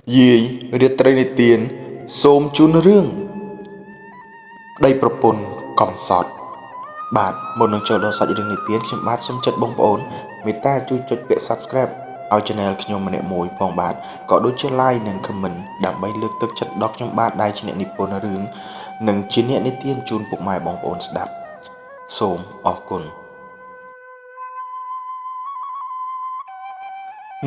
Dì riếtត្រីនិទានសូមជូនរឿងប្តីប្រពន្ធកំសត់បាទមុននឹងចូលដល់សាច់រឿងនិទានខ្ញុំបាទសូមចិត្តបងប្អូនមេត្តាជួយចុចពាក្យ Subscribe ឲ្យ Channel ខ្ញុំម្នាក់មួយផងបាទក៏ដូចជា Like និង Comment ដើម្បីលើកទឹកចិត្តដល់ខ្ញុំបាទដែលជាអ្នកនិពន្ធរឿងនិងជាអ្នកនិទានជូនពុកម៉ែបងប្អូនស្ដាប់សូមអរគុណ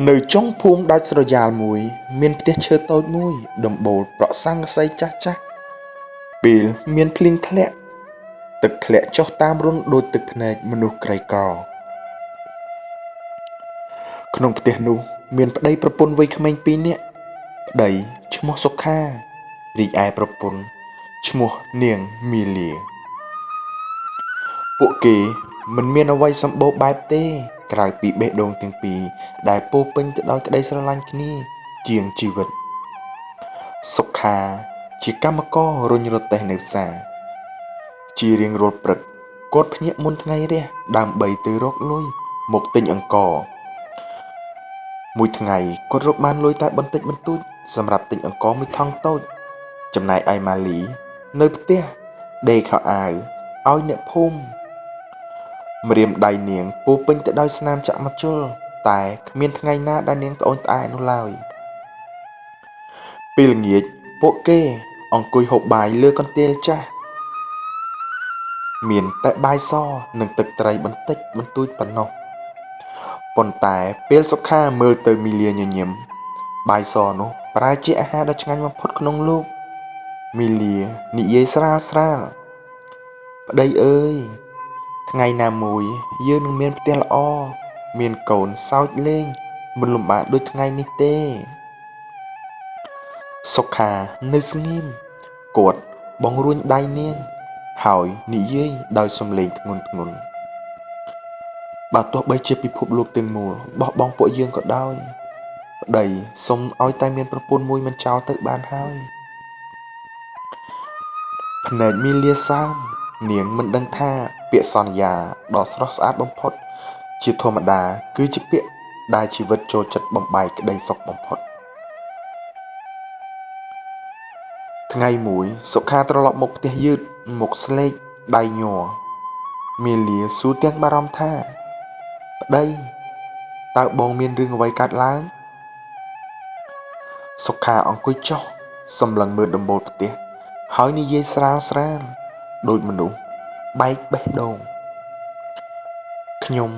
នៅចុងភូមិដាច់ស្រយាលមួយមានផ្ទះឈើតូចមួយដំបូលប្រក់ស័ង្កសីចាស់ចាស់ពេលមានភ្លៀងធ្លាក់ទឹកធ្លាក់ចុះតាមរន្ធដូចទឹកភ្នែកមនុស្សក្រីក្រក្នុងផ្ទះនោះមានប្តីប្រពន្ធវ័យក្មេងពីរនាក់ប្តីឈ្មោះសុខារីកឯប្រពន្ធឈ្មោះនាងមីលាពួកគេមិនមានអ្វីសម្បូរបែបទេក្រៅពីបេះដូងទាំងពីរដែលពោរពេញទៅដោយក្តីស្រឡាញ់គ្នាជាងជីវិតសុខាជាកម្មកររុញរទេះនៅផ្សារជារៀងរាល់ព្រឹកគាត់ភ្ញាក់មុនថ្ងៃរះដើម្បីទៅរកលុយមកទិញអង្ករមួយថ្ងៃគាត់រកបានលុយតែបន្តិចបន្តួចសម្រាប់ទិញអង្ករមួយថង់តូចចំណែកឯម៉ាលីនៅផ្ទះដេកខោអាវឲ្យអ្នកភូមិម្រាមដៃនាងពោពេញទៅដោយស្នាមចាក់មកជុលតែគ្មានថ្ងៃណាដែលនាងត្អូញត្អែនោះឡើយពេលល្ងាចពួកគេអង្គុយហូបបាយលើកន្ទេលចាស់មានតែបាយសនិងទឹកត្រីបន្តិចបន្តួចប៉ុណ្ណោះប៉ុន្តែពេលសុខាមើលទៅមីលាញញឹមបាយសនោះប្រែជាអាហារដ៏ឆ្ងាញ់បំផុតក្នុងលោកមីលានិយាយស្រាលស្រាលប្តីអើយថ្ងៃណាមួយយើងនឹងមានផ្ទះល្អមានកូនសើចលេងមិនលំបាកដូចថ្ងៃនេះទេសុខានៅស្ងៀមគាត់បងរួញដៃនាងហើយនិយាយដោយសំឡេងធ្ងន់ធ្ងរបើទោះបីជាពិភពលោកទាំងមូលបោះបង់ពួកយើងក៏ដោយប្តីសុំឲ្យតែមានប្រពន្ធមួយមិនចោលទៅបានហើយភ្នែកមីលាសើមនាងមិនដឹងថាពាក្យសន្យាដ៏ស្រស់ស្អាតបំផុតជាធម្មតាគឺជាពាក្យដែលជីវិតចូលចិត្តបំបែកក្តីសុខបំផុតថ្ងៃមួយសុខាត្រឡប់មកផ្ទះយឺតមុខស្លេកដៃញ័រមីលាសួរទាំងបារម្ភថាប្តីតើបងមានរឿងអ្វីកើតឡើងសុខាអង្គុយចុះសម្លឹងមើលដំបូលផ្ទះហើយនិយាយស្រាលស្រាលដូចមនុស្សបែកបេះដូងខ្ញុំ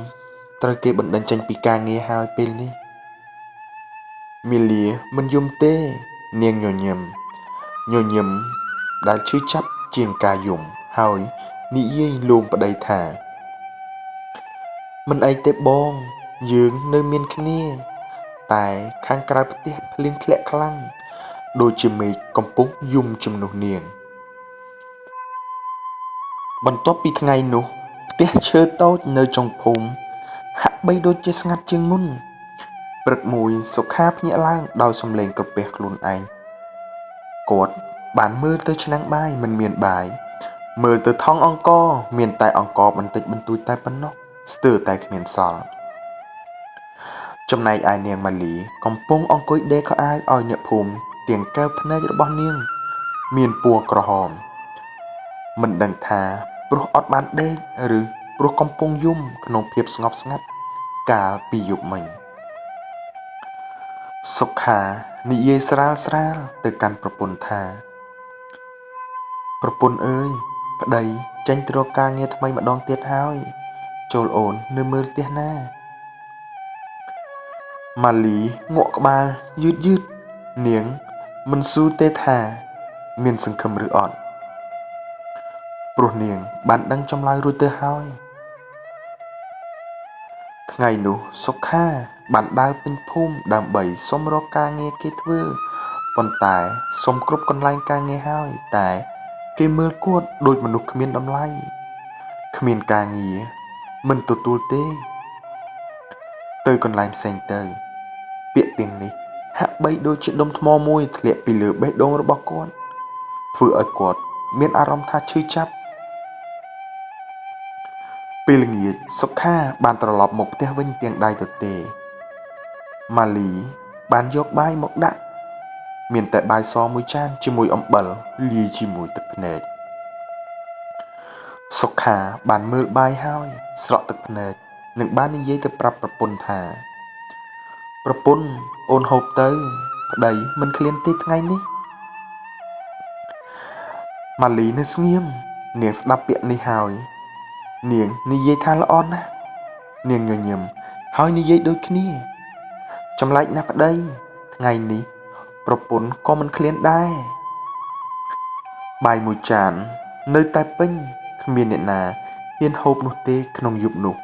ត្រូវគេបណ្តេញចេញពីការងារហើយពេលនេះមីលាមិនយំទេនាងញញឹមដែលឈឺចាប់ជាងការយំហើយនិយាយលួងប្តីថាមិនអីទេបងយើងនៅមានគ្នាតែខាងក្រៅផ្ទះភ្លៀងធ្លាក់ខ្លាំងដូចជាមេឃកំពុងយំជំនួសនាងបន្ទាប់ពីថ្ងៃនោះផ្ទះឈើតូចនៅចុងភូមិហាក់បីដូចជាស្ងាត់ជាងមុនព្រឹកមួយសុខាភ្ញាក់ឡើងដោយសំឡេងក្រពះខ្លួនឯងគាត់បានមើលទៅឆ្នាំងបាយមិនមានបាយមើលទៅថង់អង្ករមានតែអង្ករបន្តិចបន្តួចតែប៉ុណ្ណោះស្ទើរតែគ្មានសល់ចំណែកឯនាងម៉ាលីកំពុងអង្គុយដេកខោអាវឲ្យអ្នកភូមិទាំងកែវភ្នែករបស់នាងមានពណ៌ក្រហមមិនដឹងថាព្រោះអត់បានដេកឬព្រោះកំពុងយំក្នុងភាពស្ងប់ស្ងាត់កាលពីយប់មិញសុខានិយាយស្រាលទៅកាន់ប្រពន្ធថាប្រពន្ធអើយប្តីចេញទៅរកការងារថ្មីម្ដងទៀតហើយចូលអូននៅមើលផ្ទះណាម៉ាលីងក់ក្បាលយឺតនាងមិនស៊ូទេថាមានសង្ឃឹមឬអត់ព្រោះនាងបានដឹងចម្លើយរួចទៅហើយថ្ងៃនោះសុខាបានដើរពេញភូមិដើម្បីសុំរកការងារគេធ្វើប៉ុន្តែសុំគ្រប់កន្លែងការងារហើយតែគេមើលគាត់ដូចមនុស្សគ្មានតម្លៃគ្មានការងារមិនទទួលទេទៅកន្លែងផ្សេងទៅពាក្យទាំងនេះហាក់បីដូចជាដុំថ្មមួយធ្លាក់ពីលើបេះដូងរបស់គាត់ធ្វើឲ្យគាត់មានអារម្មណ៍ថាឈឺចាប់ពេលល្ងាចសុខាបានត្រឡប់មកផ្ទះវិញទាំងដៃទទេម៉ាលីបានយកបាយមកដាក់ មានតែបាយសមួយចានជាមួយអំបិលលាយជាមួយទឹកភ្នែកសុខាបានមើលបាយហើយស្រក់ទឹកភ្នែកនិងបាននិយាយទៅប្រាប់ប្រពន្ធថាប្រពន្ធអូនហូបទៅប្តីមិនឃ្លានទេថ្ងៃនេះម៉ាលីនៅស្ងៀមនាងស្ដាប់ពាក្យនេះហើយនាងនិយាយថាល្អណាស់នាងញញឹមហើយនិយាយដូចគ្នាចម្លែកណាស់ប្តីថ្ងៃនេះប្រពន្ធក៏មិនឃ្លានដែរបាយមួយចាននៅតែពេញគ្មានអ្នកណាហ៊ានហូបនោះទេក្នុងយប់នោះ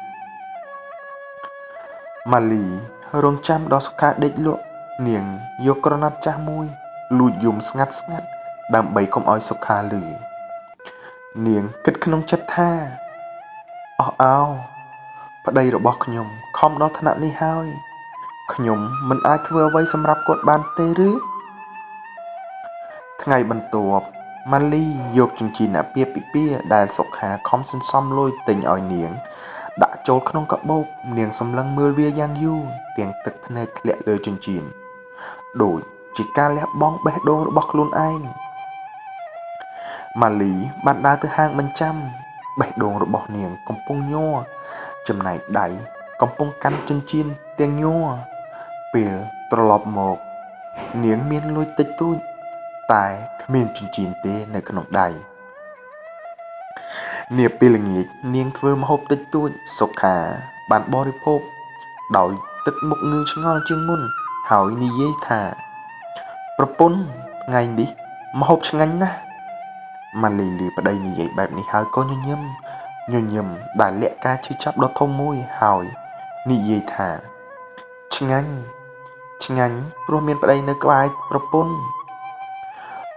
ម៉ាលីរងចាំដល់សុខាដេកលក់នាងយកក្រណាត់ចាស់មួយលួចយំស្ងាត់ដើម្បីកុំឲ្យសុខាឮនាងគិតក្នុងចិត្តថាអោប្តីរបស់ខ្ញុំខំដល់ថ្នាក់នេះហើយខ្ញុំមិនអាចធ្វើអ្វីសម្រាប់គាត់បានទេឬថ្ងៃបន្ទាប់ម៉ាលីយកចិញ្ចៀនអាពាហ៍ពិពាហ៍ដែលសុខាខំសន្សំលុយទិញឲ្យនាងដាក់ចូលក្នុងកាបូបនាងសម្លឹងមើលវាយ៉ាងយូរទាំងទឹកភ្នែកធ្លាក់លើចិញ្ចៀនដូចជាការលះបង់បេះដូងរបស់ខ្លួនឯងម៉ាលីបានដើរទៅហាងបញ្ចាំបេះដូងរបស់នាងកំពុងញ័រចំណែកដៃកំពុងកាន់ចិញ្ចៀនទាំងញ័រពេលត្រឡប់មកនាងមានលុយតិចតួចតែគ្មានចិញ្ចៀនទេនៅក្នុងដៃនាពេលល្ងាចនាងធ្វើម្ហូបតិចតួចសុខាបានបរិភោគដោយទឹកមុខងឿងឆ្ងល់ជាងមុនហើយនិយាយថាប្រពន្ធថ្ងៃនេះម្ហូបឆ្ងាញ់ណាស់ម៉ាលីលីប្តីនិយាយបែបនេះហើយក៏ញញឹមដែលលាក់ការឈឺចាប់ដ៏ធំមួយហើយនិយាយថាឆ្ងាញ់ព្រោះមានប្តីនៅក្បែរប្រពន្ធ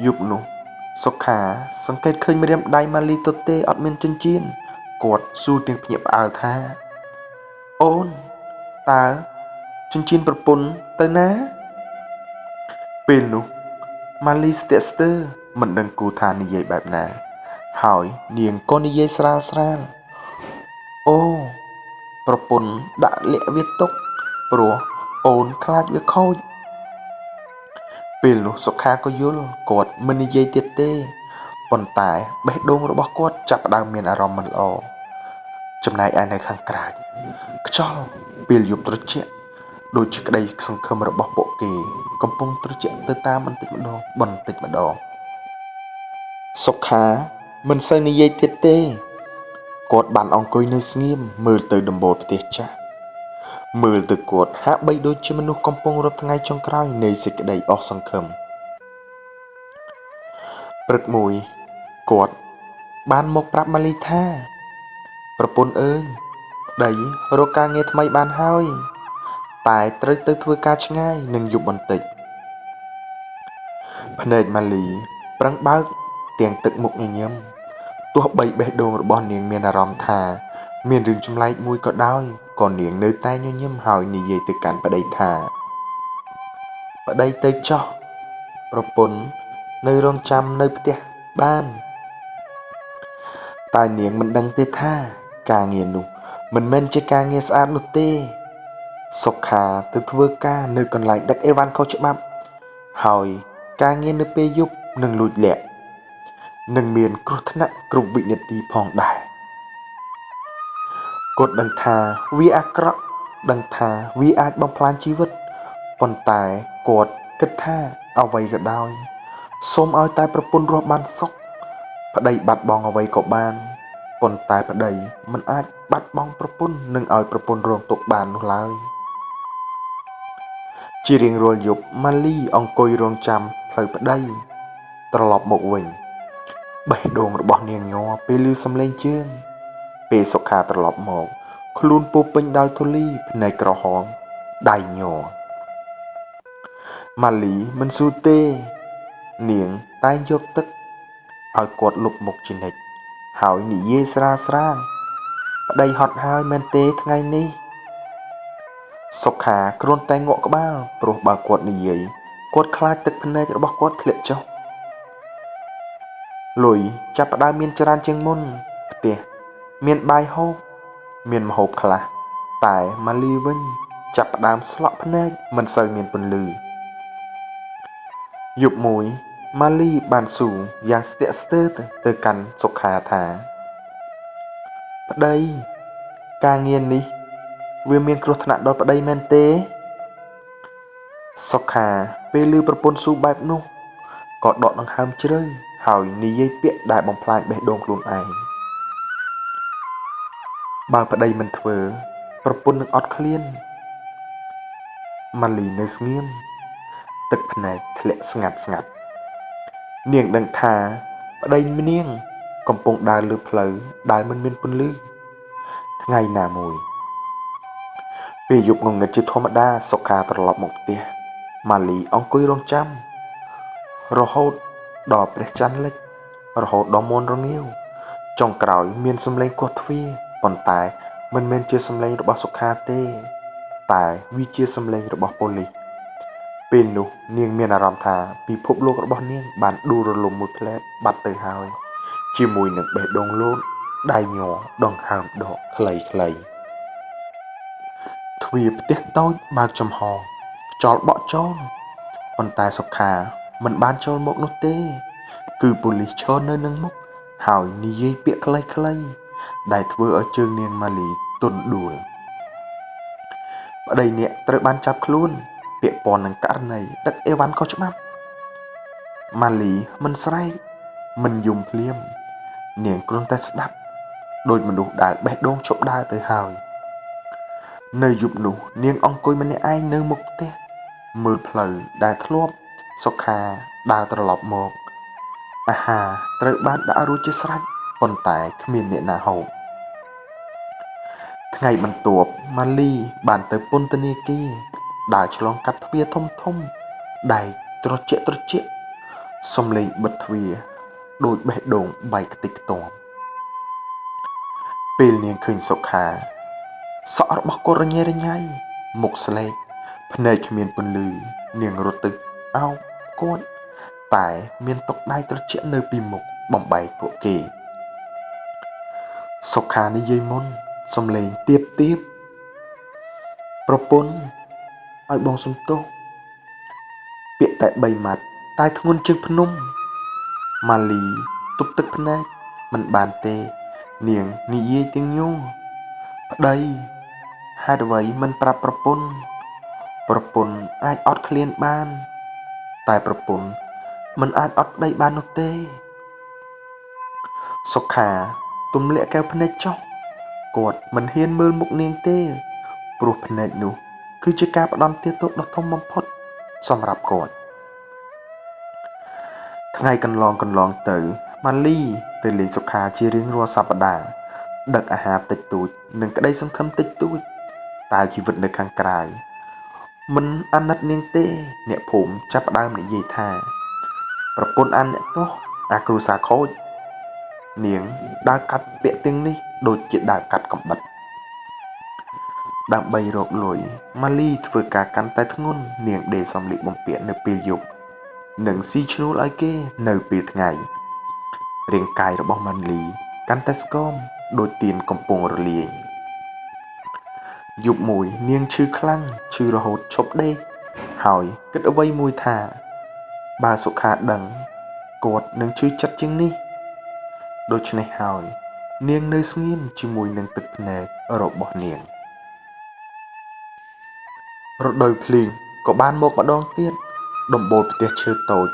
យប់នោះសុខាសង្កេតឃើញម្រាមដៃម៉ាលីទទេអត់មានចិញ្ចៀនគាត់សួរទាំងភ្ញាក់ផ្អើលថាអូនតើចិញ្ចៀនប្រពន្ធទៅណាពេលនោះម៉ាលីស្ទាក់ស្ទើរមិនដឹងគូថានិយាយបែបណាហើយនាងក៏និយាយស្រាលអូប្រពន្ធដាក់លាក់វាទុកព្រោះអូនខ្លាចវាខូចពេលនោះសុខាក៏យល់គាត់មិននិយាយទៀតទេប៉ុន្តែបេះដូងរបស់គាត់ចាប់ផ្ដើមមានអារម្មណ៍មិនល្អចំណែកឯនៅខាងក្រៅខ្យល់ពេលយប់ត្រជាក់ដូចជាក្តីសង្ឃឹមរបស់ពួកគេកំពុងត្រជាក់ទៅតាមបន្តិចម្ដងសុខាមិនសូវនិយាយទៀតទេគាត់បានអង្គុយនៅស្ងៀមមើលទៅដំបូលផ្ទះចាស់មើលទៅគាត់ហាក់បីដូចជាមនុស្សកំពុងរត់ថ្ងៃចុងក្រោយនៃសេចក្តីអស់សង្ឃឹមព្រឹកមួយគាត់បានមកប្រាប់ម៉ាលីថាប្រពន្ធអើយប្តីរកការងារថ្មីបានហើយតែត្រូវទៅធ្វើការឆ្ងាយនឹងយប់បន្តិចភ្នែកម៉ាលីប្រឹងបើកទាំងទឹកមុខញញឹមទោះបីបេះដូងរបស់នាងមានអារម្មណ៍ថាមានរឿងចម្លែកមួយក៏ដោយក៏នាងនៅតែញញឹមហើយនិយាយទៅកាន់ប្តីថាប្តីទៅចោះប្រពន្ធនៅរងចាំនៅផ្ទះបានតែនាងមិនដឹងទេថាការងារនោះមិនមែនជាការងារស្អាតនោះទេសុខាទៅធ្វើការនៅកន្លែងដឹកអីវ៉ាន់ខុសច្បាប់ហើយការងារនៅពេលយប់នឹងលួចលាក់នឹងមានគ្រោះថ្នាក់គ្រប់វិនាទីផងដែរគាត់ដឹងថាវាអាក្រក់ដឹងថាវាអាចបំផ្លាញជីវិតប៉ុន្តែគាត់គិតថាអ្វីក៏ដោយសូមឲ្យតែប្រពន្ធរស់បានសុខប្តីបាត់បង់អ្វីក៏បានប៉ុន្តែប្តីមិនអាចបាត់បង់ប្រពន្ធនិងឲ្យប្រពន្ធរងទុក្ខបាននោះឡើយជារៀងរាល់យប់ម៉ាលីអង្គុយរងចាំផ្លូវប្តីត្រឡប់មកវិញបេះដូងរបស់នាងញ័រពេលឮសំឡេងជើងពេលសុខាត្រឡប់មកខ្លួនពោពេញដោយធូលីភ្នែកក្រហមដៃញ័រម៉ាលីមិនស៊ូទេនាងតែងយកទឹកឲ្យគាត់លុបមុខជានិច្ចហើយនិយាយស្រាលប្តីហត់ហើយមែនទេថ្ងៃនេះសុខាគ្រាន់តែងក់ក្បាលព្រោះបើគាត់និយាយគាត់ខ្លាចទឹកភ្នែករបស់គាត់ធ្លាក់ចុះលុយចាប់ផ្ដើមមានច្រើនជាងមុនផ្ទះមានបាយហូបមានម្ហូបខ្លះតែម៉ាលីវិញចាប់ផ្ដើមស្លក់ភ្នែកមិនសូវមានពន្លឺ យប់មួយម៉ាលីបានសួរយ៉ាងស្ទាក់ស្ទើរទៅកាន់សុខាថាប្តីការងារនេះវាមានគ្រោះថ្នាក់ដល់ប្តីមែនទេសុខាពេលឮប្រពន្ធសួរបែបនោះក៏ដកដង្ហើមជ្រៅហើយនិយាយពាក្យដែលបំផ្លាញបេះដូងខ្លួនឯងបើប្តីមិនធ្វើប្រពន្ធនឹងអត់ឃ្លានម៉ាលីនៅស្ងៀមទឹកភ្នែកធ្លាក់ស្ងាត់នាងដឹងថាប្តីនាងកំពុងដើរលើផ្លូវដែលមិនមានពន្លឺថ្ងៃណាមួយពេលយប់ងងឹតជាធម្មតាសុខាត្រឡប់មកផ្ទះម៉ាលីអង្គុយរង់ចាំរហូតដល់ព្រះច័ន្ទលិចរហូតដល់មាន់រងាវចុងក្រោយមានសំឡេងគោះទ្វារប៉ុន្តែមិនមែនជាសំឡេងរបស់សុខាទេតែវាជាសំឡេងរបស់ប៉ូលីសពេលនោះនាងមានអារម្មណ៍ថាពិភពលោករបស់នាងបានដួលរលំមួយផ្លែតបាត់ទៅហើយជាមួយនឹងបេះដូងលោតដៃញ័រដង្ហើមដកខ្លីៗទ្វារផ្ទះតូចបើកចំហខ្យល់បក់ចូលប៉ុន្តែសុខាមិនបានចូលមកនោះទេគឺប៉ូលីសឈរនៅនឹងមុខហើយនិយាយពាក្យខ្លីៗដែលធ្វើឲ្យជើងនាងម៉ាលីទន់ដួលប្តីអ្នកត្រូវបានចាប់ខ្លួនពាក់ព័ន្ធនឹងករណីដឹកអីវ៉ាន់ខុសច្បាប់ម៉ាលីមិនស្រែកមិនយំភ្លាមនាងគ្រាន់តែស្ដាប់ដូចមនុស្សដែលបេះដូងឈប់ដើរទៅហើយនៅយប់នោះនាងអង្គុយម្នាក់ឯងនៅមុខផ្ទះមើលផ្លូវដែលធ្លាប់សុខាដើរត្រឡប់មកអាហារត្រូវបានដាក់រួចជាស្រេចប៉ុន្តែគ្មានអ្នកណាហូបថ្ងៃបន្ទាប់ម៉ាលីបានទៅពន្ធនាគារដើរឆ្លងកាត់ទ្វារធំដែកត្រជាក់សំឡេងបិទទ្វារដូចបេះដូងបែកខ្ទេចខ្ទាំពេលនាងឃើញសុខាសក់របស់គាត់រញ៉េរញ៉ៃមុខស្លេកភ្នែកគ្មានពន្លឺនាងរត់ទៅអោបគាត់តែមានតុដៃត្រជាក់នៅពីមុខបំបែកពួកគេសុខានិយាយមុនសំឡេងទាបប្រពន្ធឲ្យបងសំទោសពាក្យតែ3ម៉ាត់តែធ្ងន់ជាងភ្នំម៉ាលីទប់ទឹកភ្នែកមិនបានទេនាងនិយាយទាំងញងប្តីហេតុអ្វីមិនប្រាប់ប្រពន្ធអាចអត់ឃ្លានបានតែប្រពន្ធមិនអាចអត់ប្តីបាននោះទេសុខាទម្លាក់កែវភ្នែកចុះគាត់មិនហ៊ានមើលមុខនាងទេព្រោះភ្នែកនោះគឺជាការផ្ដន់ទាទោសដ៏ធំបំផុតសម្រាប់គាត់ថ្ងៃកន្លងទៅម៉ាលីទៅលេងសុខាជារៀងរាល់សប្តាហ៍ដឹកអាហារតិចតួចនិងក្តីសង្ឃឹមតិចតួចតែជីវិតនៅខាងក្រៅមិនអាណិតនាងទេអ្នកភូមិចាប់ផ្ដើមនិយាយថាប្រពន្ធអានអ្នកទោសអាគ្រូសាខូចនាងដើរកាត់ពាក្យទាំងនេះដូចជាដើរកាត់កំបិតដើម្បីរកលុយម៉ាលីធ្វើការកាន់តែធ្ងន់នាងដេកសំលៀកបំពាក់នៅពេលយប់និងស៊ីឈ្នួលឲ្យគេនៅពេលថ្ងៃរាងកាយរបស់ម៉ាលីកាន់តែស្គមដូចទៀនកំពុងរលាយយប់មួយនាងឈឺខ្លាំងឈឺរហូតឈប់ដេកហើយគិតអ្វីមួយថាបើសុខាដឹងគាត់នឹងឈឺចិត្តជាងនេះដូច្នេះហើយនាងនៅស្ងៀមជាមួយនឹងទឹកភ្នែករបស់នាងរដូវភ្លៀងក៏បានមកម្ដងទៀតដំបូលផ្ទះឈើតូច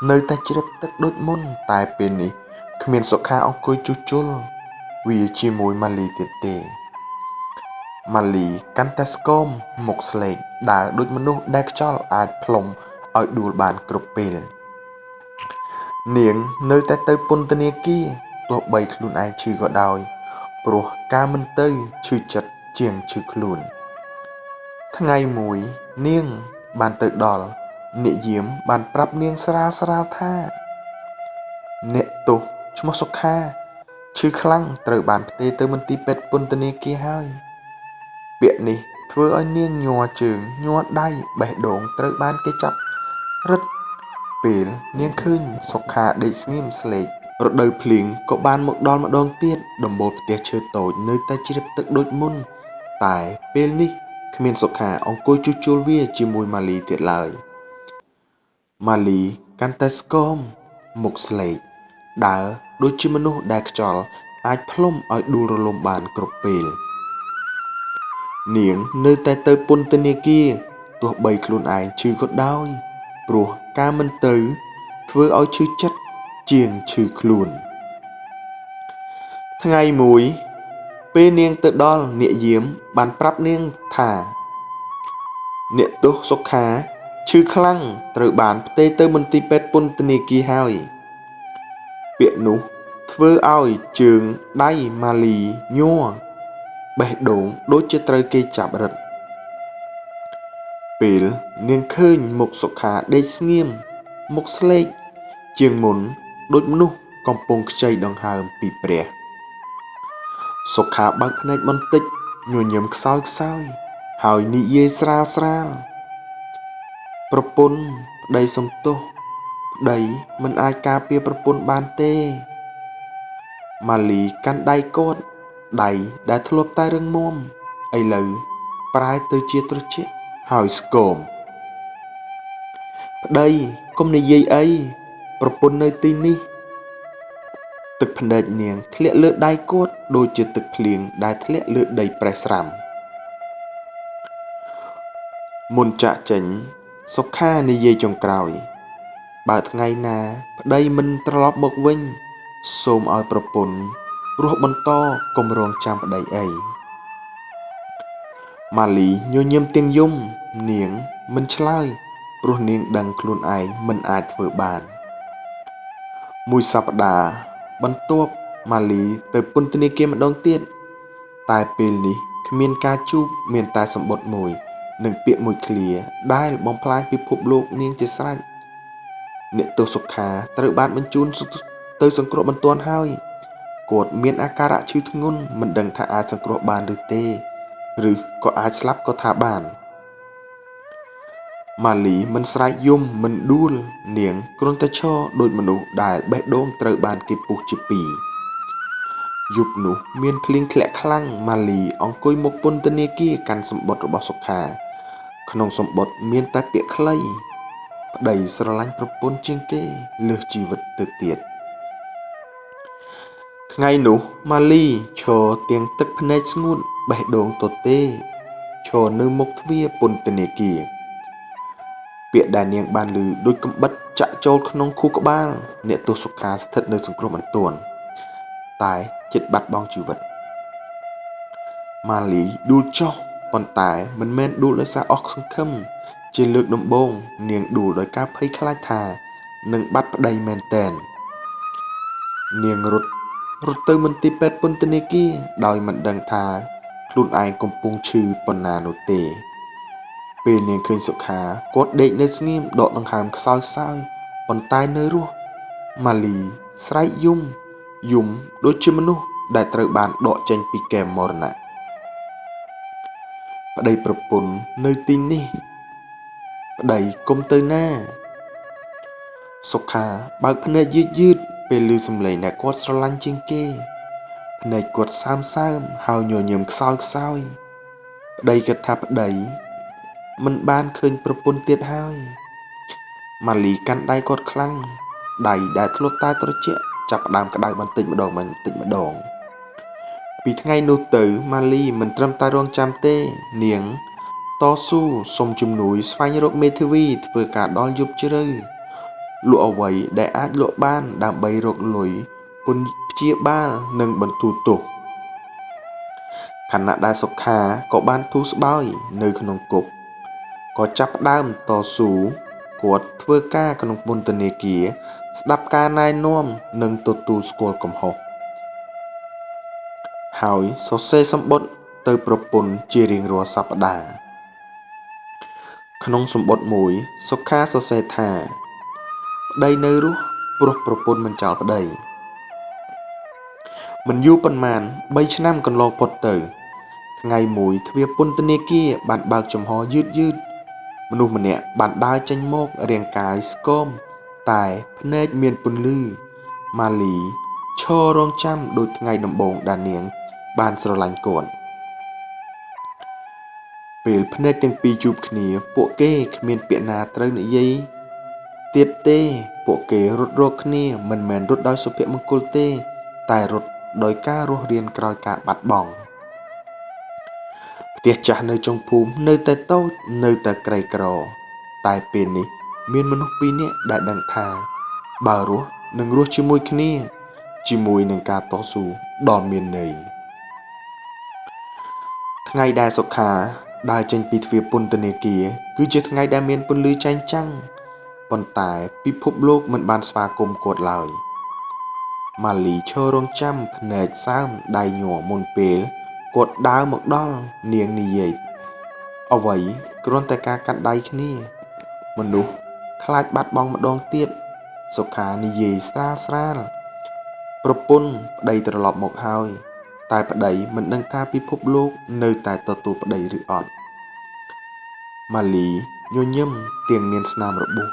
នៅតែជ្រាបទឹកដូចមុនតែពេលនេះគ្មានសុខាអង្គុយជួសជុលវាជាមួយម៉ាលីទៀតទេម៉ាលីកាន់តែស្គមមុខស្លេកដើរដូចមនុស្សដែលខ្យល់អាចផ្លុំឲ្យដួលបានគ្រប់ពេលនាងនៅតែទៅពន្ធនាគារទោះបីខ្លួនឯងឈឺក៏ដោយព្រោះការមិនទៅឈឺចិត្តជាងឈឺខ្លួនថ្ងៃមួយនាងបានទៅដល់អ្នកយាមបានប្រាប់នាងស្រាលថាអ្នកទោសឈ្មោះសុខាឈឺខ្លាំងត្រូវបានផ្ទេរទៅមន្ទីរពេទ្យពន្ធនាគារហើយពាក្យនេះធ្វើឲ្យនាងញ័រជើងញ័រដៃបេះដូងត្រូវបានគេចាប់រឹតពេលនាងឃើញសុខាដេកស្ងៀមស្លេករដូវភ្លៀងក៏បានមកដល់ម្ដងទៀតដំបូលផ្ទះឈើតូចនៅតែជ្រាបទឹកដូចមុនតែពេលនេះគ្មានសុខាអង្គុយជួសជុលវាជាមួយម៉ាលីទៀតឡើយម៉ាលី កាន់តែស្គមមុខស្លេកដើរដូចជាមនុស្សដែលខ្យល់អាចផ្លុំឲ្យដួលរលំបានគ្រប់ពេលនាងនៅតែទៅពន្ធនាគារទោះបីខ្លួនឯងឈឺក៏ដោយព្រោះការមិនទៅធ្វើឲ្យឈឺចិត្តជាងឈឺខ្លួនថ្ងៃមួយពេលនាងទៅដល់អ្នកយាមបានប្រាប់នាងថាអ្នកទោសសុខាឈឺខ្លាំងត្រូវបានផ្ទេរទៅមន្ទីរពេទ្យពន្ធនាគារហើយពាក្យនោះធ្វើឲ្យជើងដៃម៉ាលីញ័របេះដូងដូចជាត្រូវគេចាប់រឹតពេលនាងឃើញមុខសុខាដេកស្ងៀមមុខស្លេកជាងមុនដូចមនុស្សកំពុងខ្ចីដង្ហើមពីព្រះសុខាបើកភ្នែកបន្តិចញញឹមខ្សោយហើយនិយាយស្រាលប្រពន្ធប្តីសំទោសប្តីមិនអាចការពារប្រពន្ធបានទេម៉ាលីកាន់ដៃគាត់ដៃដែលធ្លាប់តែរឹងមាំឥឡូវប្រែទៅជាត្រជាក់ហើយស្គមប្តីកុំនិយាយអីប្រពន្ធនៅទីនេះទឹកភ្នែកនាងធ្លាក់លើដៃគាត់ដូចជាទឹកភ្លៀងដែលធ្លាក់លើដីប្រេះស្រាំមុនចាក់ចេញសុខានិយាយចុងក្រោយបើថ្ងៃណាប្តីមិនត្រឡប់មកវិញសូមឲ្យប្រពន្ធរស់បន្តកុំរងចាំប្តីអីម៉ាលីញញឹមទាំងយំនាងមិនឆ្លើយព្រោះនាងដឹងខ្លួនឯងមិនអាចធ្វើបានមួយសប្តាហ៍បន្ទាប់ម៉ាលីទៅពន្ធនាគារម្ដងទៀតតែពេលនេះគ្មានការជួបមានតែសម្បត្តិមួយនិងពាក្យមួយឃ្លាដែលបំផ្លាញពិភពលោកនាងជាស្រេចអ្នកទោសសុខាត្រូវបានបញ្ជូនទៅសង្គ្រោះបន្ទាន់ហើយគាត់មានអាការៈឈឺធ្ងន់មិនដឹងថាអាចសង្គ្រោះបានឬទេឬក៏អាចស្លាប់ក៏ថាបានម៉ាលីមិនស្រែកយំមិនដួលនាងគ្រាន់តែឈរដូចមនុស្សដែលបេះដូងត្រូវបានគេពុះជាពីរយប់នោះមានភ្លៀងធ្លាក់ខ្លាំងម៉ាលីអង្គុយមុខពន្ធនាគារកាន់សំបុត្ររបស់សុខាក្នុងសំបុត្រមានតែពាក្យខ្លីប្តីស្រឡាញ់ប្រពន្ធជាងគេលើសជីវិតទៅទៀតថ្ងៃនោះម៉ាលីឈរទាំងទឹកភ្នែកស្ងួតបេះដូងទទេឈរនៅមុខទ្វារពន្ធនាគារពាក្យដែលនាងបានឮដូចកំបិតចាក់ចូលក្នុងខួរក្បាលអ្នកទោសសុខាស្ថិតនៅសង្គ្រោះបន្ទាន់តែជិតបាត់បង់ជីវិតម៉ាលីដួលចុះប៉ុន្តែមិនមែនដួលដោយសារអស់សង្ឃឹមជាលើកដំបូងនាងដួលដោយការភ័យខ្លាចថានឹងបាត់ប្តីមែនទែននាងរត់ទៅមន្ទីរពេទ្យពន្ធនាគារដោយមិនដឹងថាខ្លួនឯងកំពុងឈឺប៉ុណ្ណានោះទេពេលនាងឃើញសុខាគាត់ដេកនៅស្ងៀមដកដង្ហើមខ្សោយប៉ុន្តែនៅរស់ម៉ាលីស្រែកយំដូចជាមនុស្សដែលត្រូវបានដកចេញពីគែមមរណៈប្តីប្រពន្ធនៅទីនេះប្តីកុំទៅណាសុខាបើកភ្នែកយឺតពេលឮសំឡេងដែលគាត់ស្រឡាញ់ជាងគេភ្នែកគាត់សើមហើយញញឹមខ្សោយប្តីគិតថាប្តីមិនបានឃើញប្រពន្ធទៀតហើយម៉ាលីកាន់ដៃគាត់ខ្លាំងដៃដែលធ្លាប់តែត្រជាក់ចាប់ផ្ដើមក្តៅបន្តិចម្ដងពីថ្ងៃនោះទៅម៉ាលីមិនត្រឹមតែរងចាំទេនាងតស៊ូសុំជំនួយស្វែងរកមេធាវីធ្វើការដល់យប់ជ្រៅលក់អ្វីដែលអាចលក់បានដើម្បីរកលុយពន្ធព្យាបាលនិងបន្ធូរទោសខណៈដែលសុខាក៏បានទូស្បើយនៅក្នុងគុកក៏ចាប់ផ្ដើមតស៊ូគាត់ធ្វើការក្នុងពន្ធនាគារស្ដាប់ការណែនាំនិងទទួលស្គាល់កំហុសហើយសរសេរសម្បត្តិទៅប្រពន្ធជារៀងរាល់សប្ដាហ៍ក្នុងសម្បត្តិមួយសុខាសរសេរថាប្តីនៅរស់ព្រោះប្រពន្ធមិនចោលប្តីមិនយូរប៉ុន្មាន3ឆ្នាំកន្លងផុតទៅថ្ងៃមួយទ្វារពន្ធនាគារបានបើកចំហយឺតមនុស្សម្នាក់បានដើរចេញមករាងកាយស្គមតែភ្នែកមានពន្លឺម៉ាលីឈររងចាំដូចថ្ងៃដំបូងដែលនាងបានស្រឡាញ់គាត់ពេលភ្នែកទាំងពីរជួបគ្នាពួកគេគ្មានពាក្យណាត្រូវនិយាយទៀតទេ ពួកគេរត់រកគ្នាមិនមែនរត់ដោយសុភមង្គលទេតែរត់ដោយការរស់រានក្រោយការបាត់បង់ផ្ទះចាស់នៅចុងភូមិនៅតែតូចនៅតែក្រីក្រតែពេលនេះមានមនុស្សពីរនាក់ដែលដឹងថាបើរស់នឹងរស់ជាមួយគ្នាជាមួយនឹងការតស៊ូដ៏មានន័យថ្ងៃដែលសុខាដើរចេញពីទ្វារពន្ធនាគារគឺជាថ្ងៃដែលមានពន្លឺចែងចាំងប៉ុន្តែពិភពលោកមិនបានស្វាគមន៍គាត់ឡើយម៉ាលីឈររងចាំភ្នែកសើមដៃញ័រមុនពេលគាត់ដើរមកដល់នាងនិយាយអ្វីគ្រាន់តែការកាត់ដៃគ្នាមនុស្សខ្លាចបាត់បង់ម្ដងទៀតសុខានិយាយស្រាលប្រពន្ធប្តីត្រឡប់មកហើយតែប្តីមិនដឹងថាពិភពលោកនៅតែទទួលប្តីឬអត់ម៉ាលីញញឹមទាំងមានស្នាមរបួស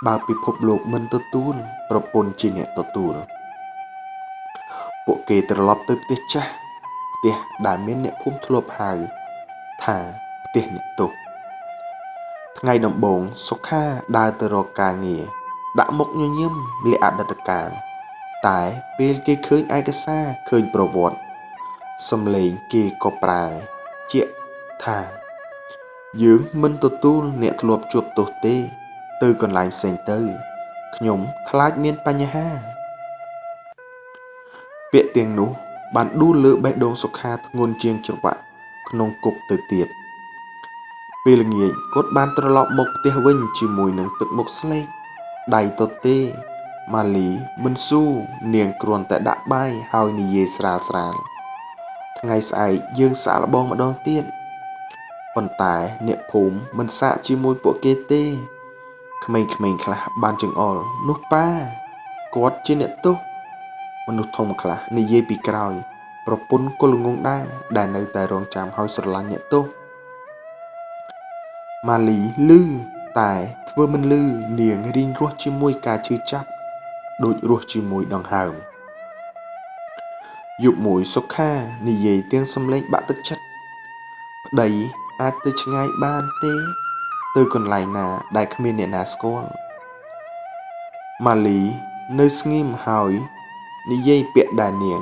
បើពិភពលោកមិនទទួលប្រពន្ធជាអ្នកទទួលពួកគេត្រឡប់ទៅផ្ទះចាស់ផ្ទះដែលមានអ្នកភូមិធ្លាប់ហៅថាផ្ទះអ្នកទោសថ្ងៃដំបូងសុខាដើរទៅរកការងារដាក់មុខញញឹមលាក់អតីតកាលតែពេលគេឃើញឯកសារឃើញប្រវត្តិសំឡេងគេក៏ប្រែជាក់ថាយើងមិនទទួលអ្នកធ្លាប់ជួបទោសទេទៅកន្លែងផ្សេងទៅខ្ញុំខ្លាចមានបញ្ហាពាក្យទាំងនោះបានដួលលើបេះដូងសុខាធ្ងន់ជាងច្រវាក់ក្នុងគុកទៅទៀតពេលល្ងាចគាត់បានត្រឡប់មកផ្ទះវិញជាមួយនឹងទឹកមុខស្លេកដៃទទេម៉ាលីមិនស៊ូនាងគ្រាន់តែដាក់បាយហើយនិយាយស្រាលថ្ងៃស្អែកយើងសាកល្បងម្ដងទៀតប៉ុន្តែអ្នកភូមិមិនសាកជាមួយពួកគេទេក្មេងៗខ្លះបានចង្អុលនោះប៉ាគាត់ជាអ្នកទោសមនុស្សធំខ្លះនិយាយពីក្រោយប្រពន្ធគល់ងងដែរដែលនៅតែរងចាំហើយស្រឡាញ់អ្នកទោសម៉ាលីលឺតែធ្វើមិនលឺនាងរីងរស់ជាមួយការឈឺចាប់ដូចរស់ជាមួយដង្ហើមយប់មួយសុខានិយាយទាំងសំឡេងបាក់ទឹកចិត្តប្តីអាចទៅឆ្ងាយបានទេទៅកន្លែងណាដែលគ្មានអ្នកណាស្គាល់ម៉ាលីនៅស្ងៀមហើយនិយាយពាក្យដែលនាង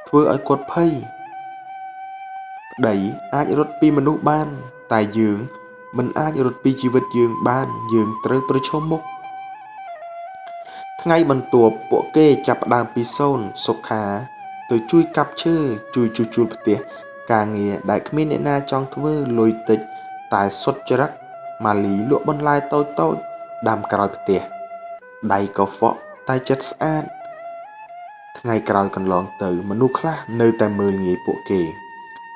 ធ្វើឲ្យគាត់ភ័យប្តីអាចរត់ពីមនុស្សបានតែយើងមិនអាចរត់ពីជីវិតយើងបានយើងត្រូវប្រឈមមុខថ្ងៃបន្ទាប់ពួកគេចាប់ផ្ដើមពីសូន្យសុខាទៅជួយកាប់ឈើជួយជួសជុលផ្ទះការងារដែលគ្មានអ្នកណាចង់ធ្វើលុយតិចតែសុទ្ធចរិតម៉ាលីលក់បន្លែតូចដាំក្រោយផ្ទះដៃកខ្វក់តែចិត្តស្អាតថ្ងៃក្រោយកន្លងទៅមនុស្សខ្លះនៅតែមើលងាយពួកគេ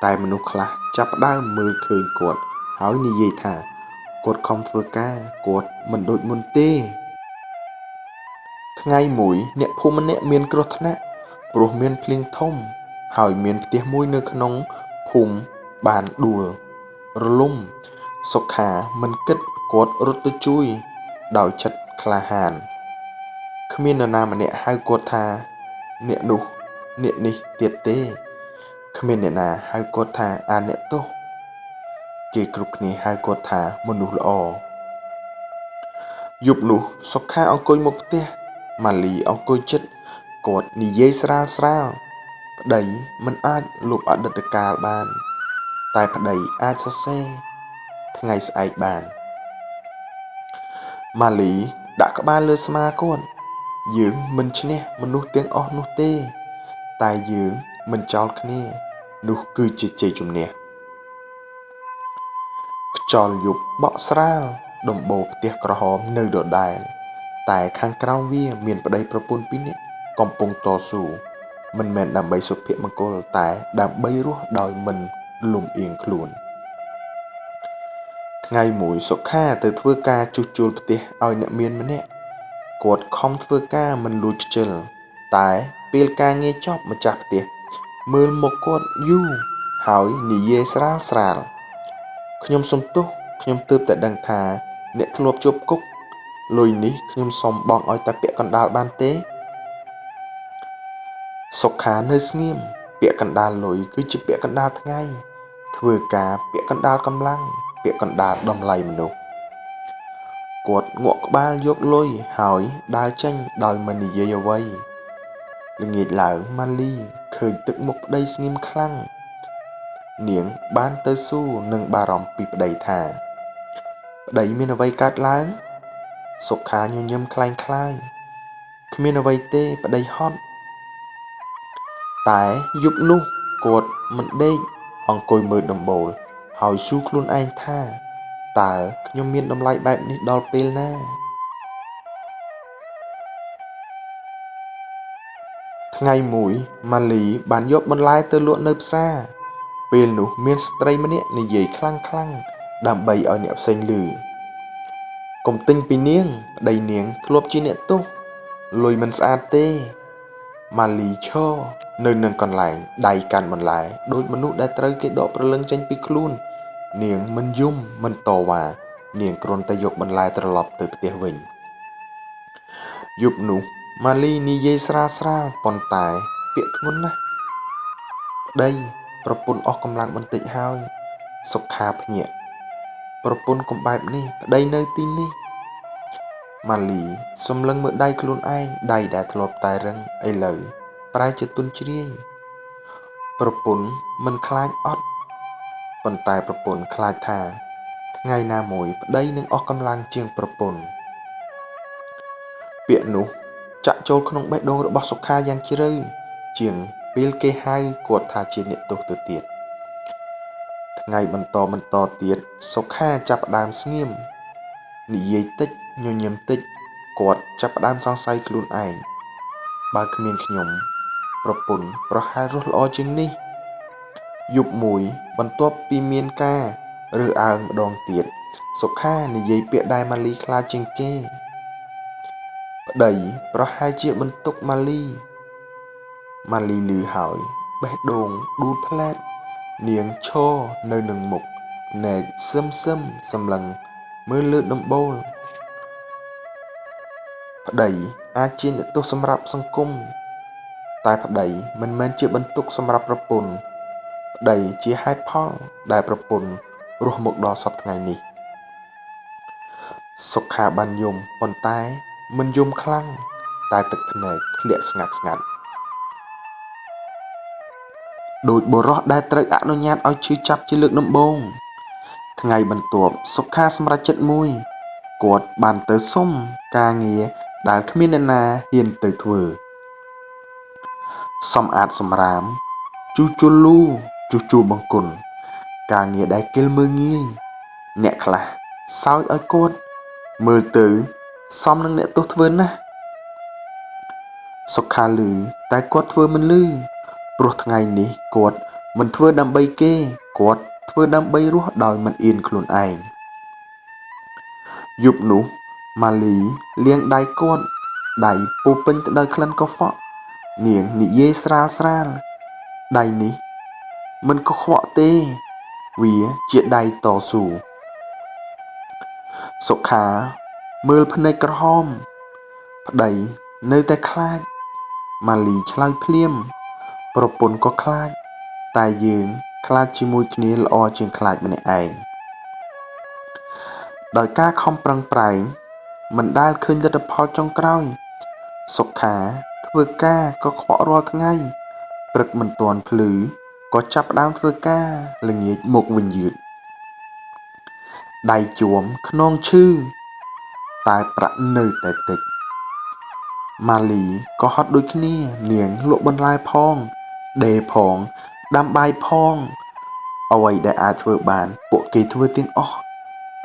តែមនុស្សខ្លះចាប់ផ្ដើមមើលឃើញគាត់ហើយនិយាយថាគាត់ខំធ្វើការគាត់មិនដូចមុនទេថ្ងៃមួយអ្នកភូមិម្នាក់មានគ្រោះថ្នាក់ព្រោះមានភ្លៀងធំហើយមានផ្ទះមួយនៅក្នុងភូមិបានដួលរលំសុខាមិនគិតគាត់រត់ទៅជួយដោយចិត្តក្លាហានគ្មាននរណាម្នាក់ហៅគាត់ថាអ្នកនោះអ្នកនេះទៀតទេគ្មានអ្នកណាហៅគាត់ថាអាអ្នកទោសគេគ្រប់គ្នាហៅគាត់ថាមនុស្សល្អយប់នោះសុខាអង្គុយមុខផ្ទះម៉ាលីអង្គុយជិតគាត់និយាយស្រាលប្តីមិនអាចលុបអតីតកាលបានតែប្តីអាចសរសេរថ្ងៃស្អែកបានម៉ាលីដាក់ក្បាលលើស្មាគាត់យើងមិនឈ្នះមនុស្សទាំងអស់នោះទេតែយើងមិនចោលគ្នានោះគឺជាជ័យជំនះខ្យល់យប់បក់ស្រាលដំបូលផ្ទះក្រហមនៅដដែលតែខាងក្រោមវាមានប្តីប្រពន្ធពីរនាក់កំពុងតស៊ូមិនមែនដើម្បីសុភមង្គលតែដើម្បីរស់ដោយមិនលំអៀងខ្លួនថ្ងៃមួយសុខាទៅធ្វើការជួសជុលផ្ទះឲ្យអ្នកមានម្នាក់គាត់ខំធ្វើការមិនលួចខ្ជិលតែពេលការងារចប់ម្ចាស់ផ្ទះមើលមកគាត់យូរហើយនិយាយស្រាលខ្ញុំសុំទោសខ្ញុំទើបតែដឹងថាអ្នកធ្លាប់ជាប់គុកលុយនេះខ្ញុំសុំបង់ឲ្យតែពាក់កណ្ដាលបានទេសុខានៅស្ងៀមពាក់កណ្ដាលលុយគឺជាពាក់កណ្ដាលថ្ងៃធ្វើការពាក់កណ្ដាលកម្លាំងពាក់កណ្ដាលតម្លៃមនុស្ស គាត់ងក់ក្បាលយកលុយហើយដើរចេញដោយមិននិយាយអ្វីល្ងាចឡើងម៉ាលីឃើញទឹកមុខប្តីស្ងៀមខ្លាំងនាងបានទៅសួរនឹងបារម្ភពីប្តីថាប្តីមានអ្វីកើតឡើងសុខាញញឹមខ្លាំងខ្លាយគ្មានអ្វីទេប្តីហត់តែយប់នោះគាត់មិនដេកអង្គុយមើលដំបូលហើយសួរខ្លួនឯងថាតើខ្ញុំមានតម្លៃបែបនេះដល់ពេលណាថ្ងៃមួយម៉ាលីបានយកបន្លែទៅលក់នៅផ្សារពេលនោះមានស្ត្រីម្នាក់និយាយខ្លាំងៗដើម្បីឲ្យអ្នកផ្សេងឮកុំទិញពីនាងប្តីនាងធ្លាប់ជាអ្នកទោសលុយមិនស្អាតទេម៉ាលីឈរនៅនឹងកន្លែងដៃកាន់បន្លែដូចមនុស្សដែលត្រូវគេដកព្រលឹងចេញពីខ្លួននាងមិនយំមិនតវ៉ានាងគ្រាន់តែយកបន្លែត្រឡប់ទៅផ្ទះវិញយប់នោះម៉ាលីនិយាយស្រាលៗប៉ុន្តែពាក្យធ្ងន់ណាស់ប្តីប្រពន្ធអស់កម្លាំងបន្តិចហើយសុខាភ្ញាក់ប្រពន្ធកុំបែបនេះប្តីនៅទីនេះម៉ាលីសំឡឹងមើលដៃខ្លួនឯងដៃដែលធ្លាប់តែរឹងឥឡូវប្រែជាទន់ជ្រាយប្រពន្ធមិនខ្លាចអត់ប៉ុន្តែប្រពន្ធខ្លាចថាថ្ងៃណាមួយប្តីនឹងអស់កម្លាំងជាងប្រពន្ធពាក្យនោះចាក់ចូលក្នុងបេះដូងរបស់សុខាយ៉ាងជ្រៅជាងពេលគេហៅគាត់ថាជាអ្នកទោសទៅទៀតថ្ងៃបន្តទៀតសុខាចាប់ផ្ដើមស្ងៀមនិយាយតិចញញឹមតិចគាត់ចាប់ផ្ដើមសង្ស័យខ្លួនឯងបើគ្មានខ្ញុំប្រពន្ធប្រហែលរស់ល្អជាងនេះយប់មួយបន្ទាប់ពីមានការរើសអើងម្ដងទៀតសុខានិយាយពាក្យដែលម៉ាលីខ្លាចជាងគេប្តីប្រហែលជាបន្ទុកម៉ាលីឮហើយបេះដូងដួលផ្លែតនាងឈរនៅនឹងមុខភ្នែកសឹមសម្លឹងមើលលើដំបូលប្តីអាចជាអ្នកទោសសម្រាប់សង្គមតែប្តីមិនមែនជាបន្ទុកសម្រាប់ប្រពន្ធប្តីជាហេតុផលដែលប្រពន្ធរស់មកដល់សពថ្ងៃនេះសុខាបានយំប៉ុន្តែមិនយំខ្លាំងតែទឹកភ្នែកធ្លាក់ស្ងាត់ដោយបុរសដែលត្រូវអនុញ្ញាតឲ្យឈឺចាប់ជាលើកដំបូងថ្ងៃបន្ទាប់សុខាសម្រេចចិត្តមួយគាត់បានទៅសុំការងារដែលគ្មានអ្នកណាហ៊ានទៅធ្វើសំអាតសម្រាមជួសជុលលូជួសជុលបង្គន់ការងារដែលគេមើលងាយអ្នកខ្លះសើចឲ្យគាត់មើលទៅសមនឹងអ្នកទោសធ្វើណាស់សុខាឮតែគាត់ធ្វើមិនឮព្រោះថ្ងៃនេះគាត់មិនធ្វើដើម្បីគេគាត់ធ្វើដើម្បីរស់ដោយមិនអៀនខ្លួនឯងយប់នោះម៉ាលីលាងដៃគាត់ដៃពោពេញទៅដោយក្លិនកខ្វក់នាងនិយាយស្រាលដៃនេះមិនកខ្វក់ទេវាជាដៃតស៊ូសុខាមើលភ្នែកក្រហមប្តីនៅតែខ្លាចម៉ាលីឆ្លើយភ្លាមប្រពន្ធក៏ខ្លាចតែយើងខ្លាចជាមួយគ្នាល្អជាងខ្លាចម្នាក់ឯងដោយការខំប្រឹងប្រែងមិនដែលឃើញលទ្ធផលចុងក្រោយសុខាធ្វើការក៏ខ្វក់រាល់ថ្ងៃព្រឹកមិនទាន់ភ្លឺក៏ចាប់ផ្ដើមធ្វើការល្ងាចមកវិញយឺតដៃជួមខ្នងឈឺតែប្រាក់នៅតែតិចម៉ាលីក៏ហត់ដូចគ្នានាងលក់បន្លែផងដេរផងដាំបាយផងអ្វីដែលអាចធ្វើបានពួកគេធ្វើទាំងអស់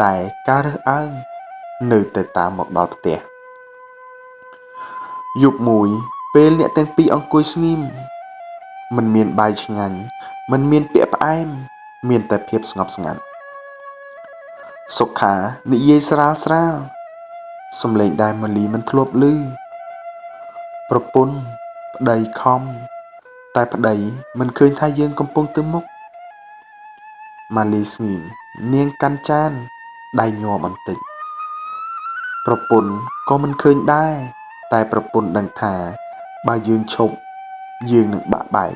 តែការរើសអើងនៅតែតាមមកដល់ផ្ទះយប់មួយពេលអ្នកទាំងពីរអង្គុយស្ងៀមមិនមានបាយឆ្ងាញ់មិនមានពាក្យផ្អែមមានតែភាពស្ងប់ស្ងាត់សុខានិយាយស្រាលសំឡេងដែលម៉ាលីមិនធ្លាប់ឮប្រពន្ធប្តីខំតែប្តីមិនឃើញថាយើងកំពុងទៅមុខម៉ាលីស្ងៀមនាងកាន់ចានដៃញ័របន្តិចប្រពន្ធក៏មិនឃើញដែរតែប្រពន្ធដឹងថាបើយើងឈប់យើងនឹងបាក់បែក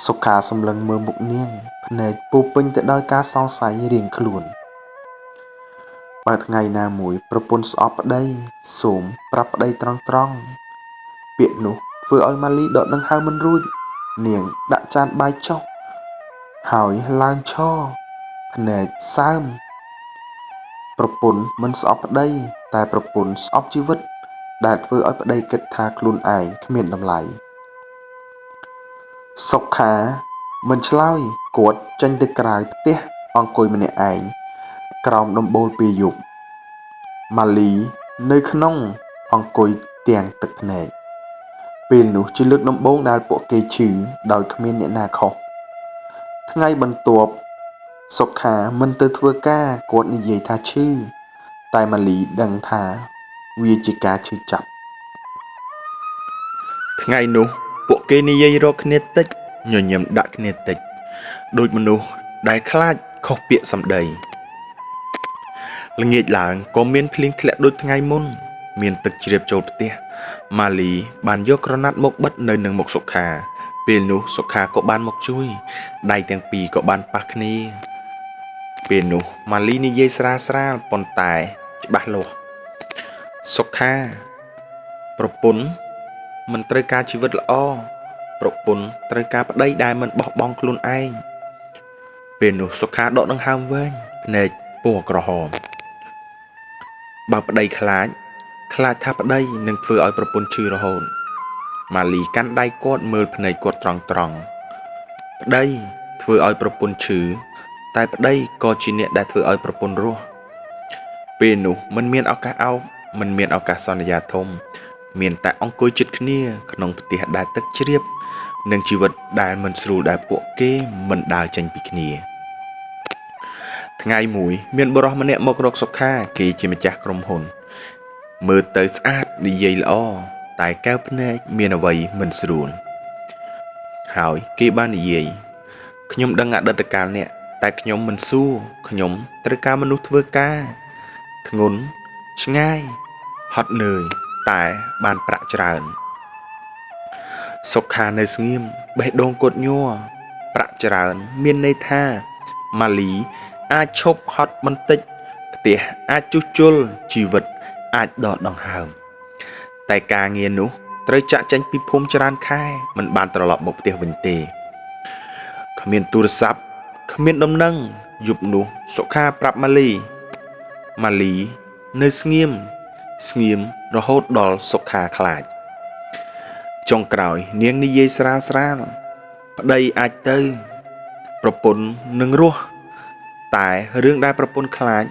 សុខាសម្លឹងមើលមុខនាងភ្នែកពោពេញទៅដោយការសង្ស័យរៀងខ្លួន បើថ្ងៃណាមួយប្រពន្ធស្អប់ប្តីសូមប្រាប់ប្តីត្រង់ពាក្យនោះធ្វើឲ្យម៉ាលីដកដង្ហើមមិនរួចនាងដាក់ចានបាយចុះហើយឡើងឈរភ្នែកសើមប្រពន្ធមិនស្អប់ប្តីតែប្រពន្ធស្អប់ជីវិតដែលធ្វើឲ្យប្តីគិតថាខ្លួនឯងគ្មានតម្លៃសុខាមិនឆ្លើយគាត់ចេញទៅក្រៅផ្ទះអង្គុយម្នាក់ឯងក្រោមដំបូលពេលយប់ម៉ាលីនៅក្នុងអង្គុយទាំងទឹកភ្នែកពេលនោះជាលើកដំបូងដែលពួកគេឈឺដោយគ្មានអ្នកណាខុសថ្ងៃបន្ទាប់សុខាមិនទៅធ្វើការគាត់និយាយថាឈឺតែម៉ាលីដឹងថាវាជាការឈឺចាប់ថ្ងៃនោះពួកគេនិយាយរកគ្នាតិចញញឹមដាក់គ្នាតិចដូចមនុស្សដែលខ្លាចខុសពាក្យសម្ដីល្ងាចឡើងក៏មានភ្លៀងធ្លាក់ដូចថ្ងៃមុនមានទឹកជ្រាបចូលផ្ទះម៉ាលីបានយកក្រណាត់មកបិទនៅនឹងមុខសុខាពេលនោះសុខាក៏បានមកជួយដៃទាំងពីរក៏បានប៉ះគ្នាពេលនោះម៉ាលីនិយាយស្រាលប៉ុន្តែច្បាស់លាស់សុខាប្រពន្ធមិនត្រូវការជីវិតល្អប្រពន្ធត្រូវការប្តីដែលមិនបោះបង់ខ្លួនឯងពេលនោះសុខាដកដង្ហើមវែងភ្នែកពណ៌ក្រហមបើប្តីខ្លាចថាប្តីនឹងធ្វើឲ្យប្រពន្ធឈឺរហូតម៉ាលីកាន់ដៃគាត់មើលភ្នែកគាត់ត្រង់ប្តីធ្វើឲ្យប្រពន្ធឈឺតែប្តីក៏ជាអ្នកដែលធ្វើឲ្យប្រពន្ធរស់ពេលនោះមិនមានឱកាសអោបមិនមានឱកាសសន្យាធំមានតែអង្គុយជិតគ្នាក្នុងផ្ទះដែលទឹកជ្រាបនិងជីវិតដែលមិនស្រួលដែលពួកគេមិនដើរចេញពីគ្នាថ្ងៃមួយមានបុរសម្នាក់មករកសុខាគេជាម្ចាស់ក្រុមហ៊ុនមើលទៅស្អាតនិយាយល្អតែកែវភ្នែកមានអ្វីមិនស្រួលហើយគេបាននិយាយខ្ញុំដឹងអតីតកាលអ្នកតែខ្ញុំមិនសួរខ្ញុំត្រូវការមនុស្សធ្វើការធ្ងន់ឆ្ងាយហត់នឿយតែបានប្រាក់ច្រើនសុខានៅស្ងៀមបេះដូងគាត់ញ័រប្រាក់ច្រើនមានន័យថាម៉ាលីអាចឈប់ហត់បន្តិចផ្ទះអាចជួសជុលជីវិតអាចដកដង្ហើមតែការងារនោះត្រូវចាក់ចេញពីភូមិច្រើនខែមិនបានត្រឡប់មកផ្ទះវិញទេគ្មានទូរស័ព្ទគ្មានដំណឹងយប់នោះសុខាប្រាប់ម៉ាលីនៅស្ងៀមរហូតដល់សុខាខ្លាចចុងក្រោយនាងនិយាយស្រាលប្តីអាចទៅប្រពន្ធនឹងរស់តែរឿងដែលប្រពន្ធខ្លាច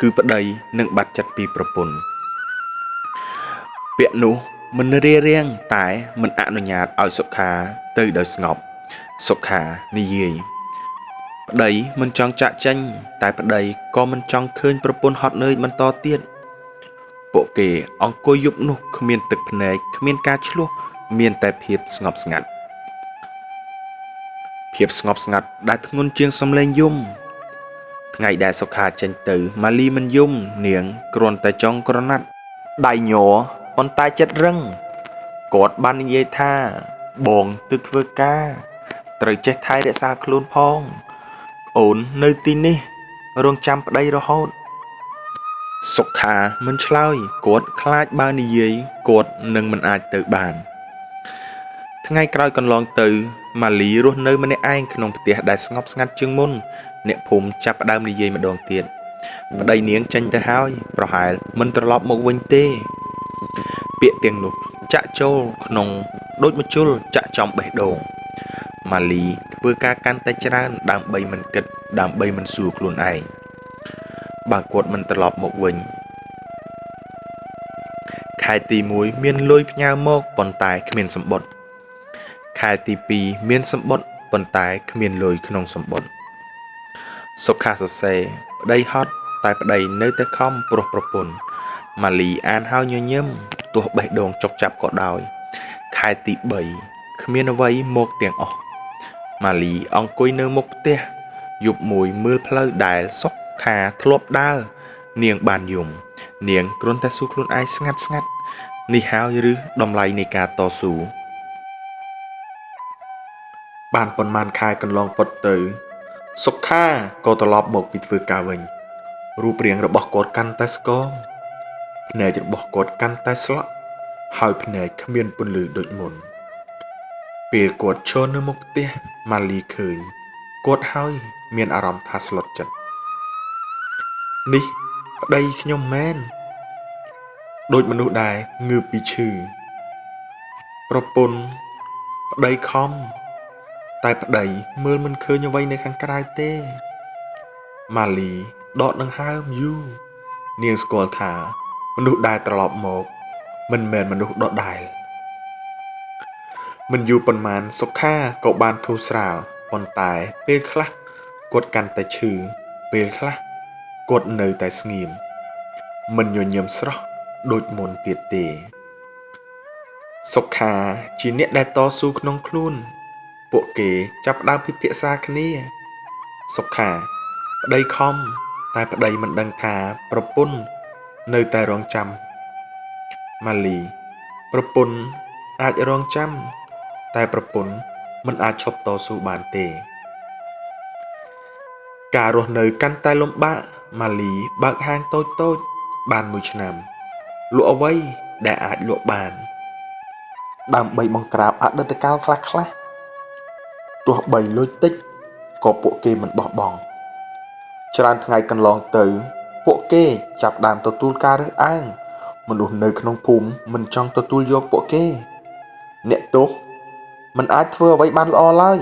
គឺប្តីនឹងបាត់ចិត្តពីប្រពន្ធពាក្យនោះមិនរារាំងតែមិនអនុញ្ញាតឲ្យសុខាទៅដោយស្ងប់សុខានិយាយប្តីមិនចង់ចាក់ចេញតែប្តីក៏មិនចង់ឃើញប្រពន្ធហត់នឿយបន្តទៀតពួកគេអង្គុយយប់នោះគ្មានទឹកភ្នែកគ្មានការឈ្លោះមានតែភាពស្ងប់ស្ងាត់ដែលធ្ងន់ជាងសំឡេងយំថ្ងៃដែលសុខាចេញទៅម៉ាលីមិនយំនាងគ្រាន់តែចង់ក្រណាត់ដៃញ័រប៉ុន្តែចិត្តរឹងគាត់បាននិយាយថាបងទៅធ្វើការត្រូវចេះថែរក្សាខ្លួនផងអូននៅទីនេះរងចាំប្តីរហូតសុខាមិនឆ្លើយគាត់ខ្លាចបើនិយាយគាត់នឹងមិនអាចទៅបានថ្ងៃក្រោយកន្លងទៅម៉ាលីរស់នៅម្នាក់ឯងក្នុងផ្ទះដែលស្ងប់ស្ងាត់ជាងមុនអ្នកភូមិចាប់ផ្ដើមនិយាយម្ដងទៀតប្តីនាងចេញទៅហើយប្រហែលមិនត្រឡប់មកវិញទេពាក្យទាំងនោះចាក់ចូលក្នុងដូចម្ជុលចាក់ចំបេះដូងម៉ាលីធ្វើការកាន់តែច្រើនដើម្បីមិនគិតដើម្បីមិនសួរខ្លួនឯងបើគាត់មិនត្រឡប់មកវិញខែទី1មានលុយផ្ញើមកប៉ុន្តែគ្មានសម្បត្តិខែទី2មានសម្បត្តិប៉ុន្តែគ្មានលុយក្នុងសម្បត្តិសុខាសរសេរប្តីហត់តែប្តីនៅតែខំព្រោះប្រពន្ធម៉ាលីអានហើយញញឹមទោះបេះដូងចុកចាប់ក៏ដោយខែទី3គ្មានអ្វីមកទាំងអស់ម៉ាលីអង្គុយនៅមុខផ្ទះយប់មួយមើលផ្លូវដែលសុខាធ្លាប់ដើរនាងបានយំនាងគ្រាន់តែសួរខ្លួនឯងស្ងាត់នេះហើយឬតម្លៃនៃការតស៊ូបានប៉ុន្មានខែកន្លងផុតទៅសុខាក៏ត្រឡប់មកពីធ្វើការវិញ រូបរាងរបស់គាត់កាន់តែស្គមភ្នែករបស់គាត់កាន់តែស្លក់ហើយភ្នែកគ្មានពន្លឺដូចមុនពេលគាត់ឈរនៅមុខផ្ទះម៉ាលីឃើញគាត់ហើយមានអារម្មណ៍ថាស្លុតចិត្តនេះប្តីខ្ញុំមែនដូចមនុស្សដែលងើបពីឈឺប្រពន្ធប្តីខំតែប្តីមើលមិនឃើញអ្វីនៅខាងក្រៅទេម៉ាលីដកដង្ហើមយូរនាងស្គាល់ថាមនុស្សដែលត្រឡប់មកមិនមែនមនុស្សដដែលមិនយូរប៉ុន្មានសុខាក៏បានធូរស្រាលប៉ុន្តែពេលខ្លះគាត់កាន់តែឈឺពេលខ្លះគាត់នៅតែស្ងៀមមិនញញឹមស្រស់ដូចមុនទៀតទេសុខាជាអ្នកដែលតស៊ូក្នុងខ្លួនពួកគេចាប់ផ្ដើមពិភាក្សាគ្នាសុខាប្តីខំតែប្តីមិនដឹងថាប្រពន្ធនៅតែរងចាំម៉ាលីប្រពន្ធអាចរងចាំតែប្រពន្ធមិនអាចឈប់តស៊ូបានទេការរស់នៅកាន់តែលំបាកម៉ាលីបើកហាងតូចបាន1ឆ្នាំលក់អ្វីដែលអាចលក់បានដើម្បីបង្ក្រាបអតីតកាលខ្លះទោះបីលុយតិចក៏ពួកគេមិនបោះបង់ច្រើនថ្ងៃកន្លងទៅពួកគេចាប់ផ្ដើមទទួលការរើសអើងមនុស្សនៅក្នុងភូមិមិនចង់ទទួលយកពួកគេអ្នកទោសមិនអាចធ្វើអ្វីបានល្អឡើយ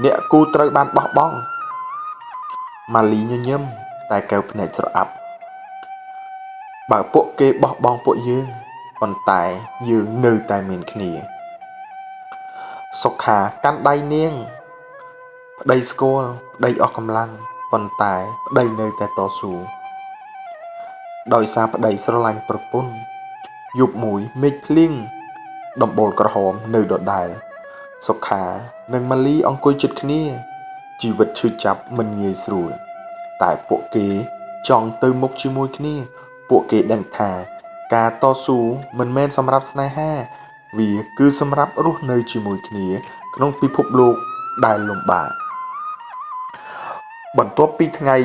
អ្នកគូត្រូវបានបោះបង់ម៉ាលីញញឹមតែកែវភ្នែកស្រអាប់បើពួកគេបោះបង់ពួកយើងប៉ុន្តែយើងនៅតែមានគ្នាសុខាកាន់ដៃនាងប្តីស្គាល់ប្តីអស់កម្លាំងប៉ុន្តែប្តីនៅតែតស៊ូដោយសារប្តីស្រឡាញ់ប្រពន្ធយប់មួយមេឃភ្លៀងដំបូលក្រហមនៅដដែលសុខានិងម៉ាលីអង្គុយជិតគ្នាជីវិតឈឺចាប់មិនងាយស្រួលតែពួកគេចង់ទៅមុខជាមួយគ្នាពួកគេដឹងថាការតស៊ូមិនមែនសម្រាប់ស្នេហាវាគឺសម្រាប់រស់នៅជាមួយគ្នាក្នុងពិភពលោកដែលលំបាកបន្ទាប់ពីថ្ងៃ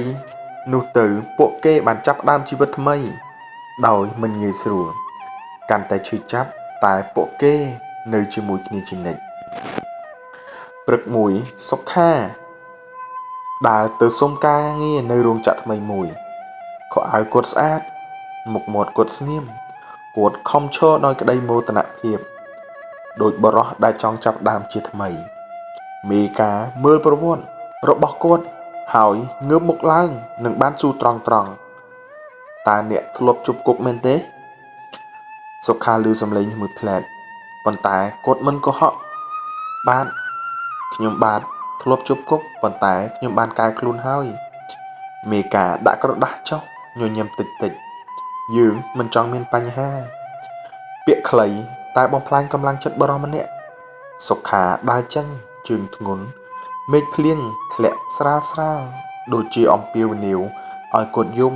នោះទៅពួកគេបានចាប់ផ្ដើមជីវិតថ្មីដោយមិនងាយស្រួលកាន់តែឈឺចាប់តែពួកគេនៅជាមួយគ្នាជានិច្ចព្រឹកមួយសុខាដើរទៅសុំការងារនៅរោងចក្រថ្មីមួយខោអាវគាត់ស្អាតមុខមាត់គាត់ស្ងៀមគាត់ខំឈរដោយក្តីមោទនភាពដូចបរិះដែលចង់ចាប់ដើមជាថ្មីមេការមើលប្រវត្តិរបស់គាត់ហើយងើបមុខឡើងនិងបានសួរត្រង់តើអ្នកធ្លាប់ជប់គុកមែនទេសុខាឮសំឡេងមួយផ្លែតប៉ុន្តែគាត់មិនកុហកបាទខ្ញុំបាទធ្លាប់ជប់គុកប៉ុន្តែខ្ញុំបានកែខ្លួនហើយមេការដាក់ក្រដាស់ចុះញញឹមតិចយើងមិនចង់មានបញ្ហាពាក្យខ្លីតែបំផ្លាញកម្លាំងចិត្តបរិះម្នាក់សុខាដើរចឹងជើងធ្ងន់មេឃភ្លៀងធ្លាក់ស្រាលដូចជាអំពាវនាវឲ្យគាត់យំ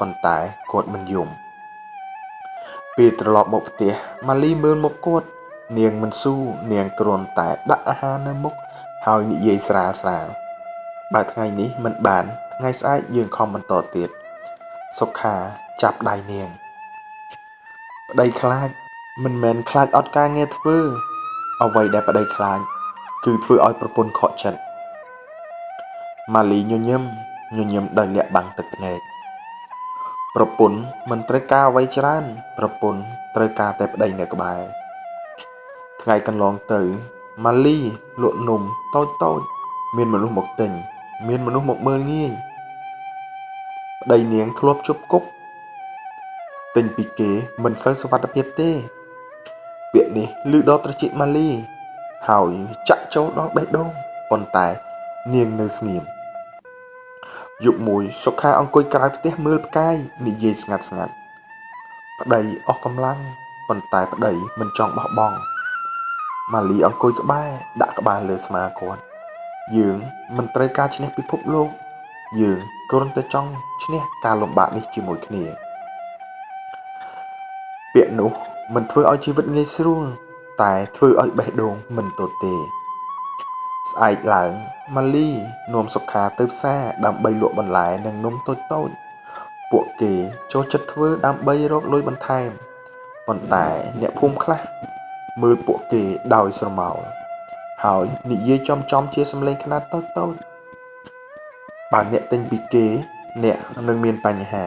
ប៉ុន្តែគាត់មិនយំពេលត្រឡប់មកផ្ទះម៉ាលីមើលមុខគាត់នាងមិនស៊ូនាងគ្រាន់តែដាក់អាហារនៅមុខហើយនិយាយស្រាលបើថ្ងៃនេះមិនបានថ្ងៃស្អែកយើងខំបន្តទៀតសុខាចាប់ដៃនាងប្តីខ្លាចមិនមែនខ្លាចអត់ការងារធ្វើអ្វីដែលប្តីខ្លាចគឺធ្វើឲ្យប្រពន្ធខកចិត្តម៉ាលីញញឹមដោយលាក់បាំងទឹកភ្នែកប្រពន្ធមិនត្រូវការអ្វីច្រើនប្រពន្ធត្រូវការតែប្តីនៅក្បែរថ្ងៃកន្លងទៅម៉ាលីលក់នំតូចមានមនុស្សមកទិញមានមនុស្សមកមើលងាយប្តីនាងធ្លាប់ជប់គុកទិញពីគេមិនសូវសុវត្ថិភាពទេពាក្យនេះឮដល់ត្រចៀកម៉ាលីហើយចាក់ចូលដល់បេះដូងប៉ុន្តែនាងនៅស្ងៀមយប់មួយសុខាអង្គុយក្រៅផ្ទះមើលផ្កាយនិយាយស្ងាត់ប្តីអស់កម្លាំងប៉ុន្តែប្តីមិនចង់បោះបង់ម៉ាលីអង្គុយក្បែរដាក់ក្បាលលើស្មាគាត់យើងមិនត្រូវការឈ្នះពិភពលោកយើងគ្រាន់តែចង់ឈ្នះការលំបាកនេះជាមួយគ្នាពាក្យនោះមិនធ្វើឲ្យជីវិតងាយស្រួលតែធ្វើឲ្យបេះដូងមិនទទេ ស្អែកឡើងម៉ាលីនាំសុខាទៅផ្សារដើម្បីលក់បន្លែនិងនំតូចៗពួកគេចូលចិត្តធ្វើដើម្បីរកលុយបន្ថែមប៉ុន្តែអ្នកភូមិខ្លះមើលពួកគេដោយស្រមោលហើយនិយាយចំជាសំឡេងខ្នាតតូចបើអ្នកទិញពីគេអ្នកនឹងមានបញ្ហា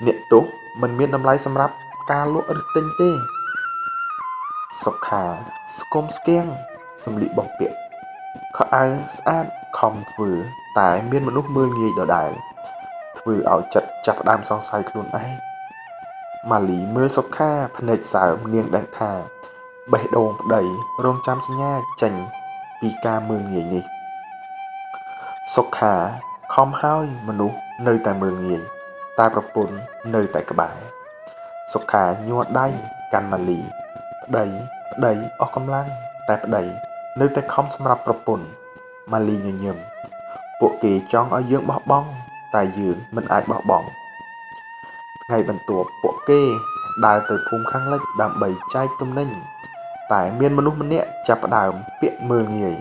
អ្នកទោសមិនមានតម្លៃសម្រាប់ការលក់ឬទិញទេសុខាស្គមស្គាំងសម្លៀកបំពាក់ខោអាវស្អាតខំធ្វើតែមានមនុស្សមើលងាយដដែលធ្វើឲ្យចិត្តចាប់ផ្ដើមសង្ស័យខ្លួនឯងម៉ាលីមើលសុខាភ្នែកសើមនាងដឹងថាបេះដូងប្តីរងចាំសញ្ញាចេញពីការមើលងាយនេះសុខាខំហើយមនុស្សនៅតែមើលងាយតែប្រពន្ធនៅតែក្បែរសុខាញ័រដៃកាន់ម៉ាលីប្តីអស់កម្លាំងតែប្តីនៅតែខំសម្រាប់ប្រពន្ធម៉ាលីញញឹមពួកគេចង់ឲ្យយើងបោះបង់តែយើងមិនអាចបោះបង់ថ្ងៃបន្ទាប់ពួកគេដើរទៅភូមិខាងលិចដើម្បីចែកទំនិញតែមានមនុស្សម្នាក់ចាប់ផ្ដើមពាក្យមើលងាយ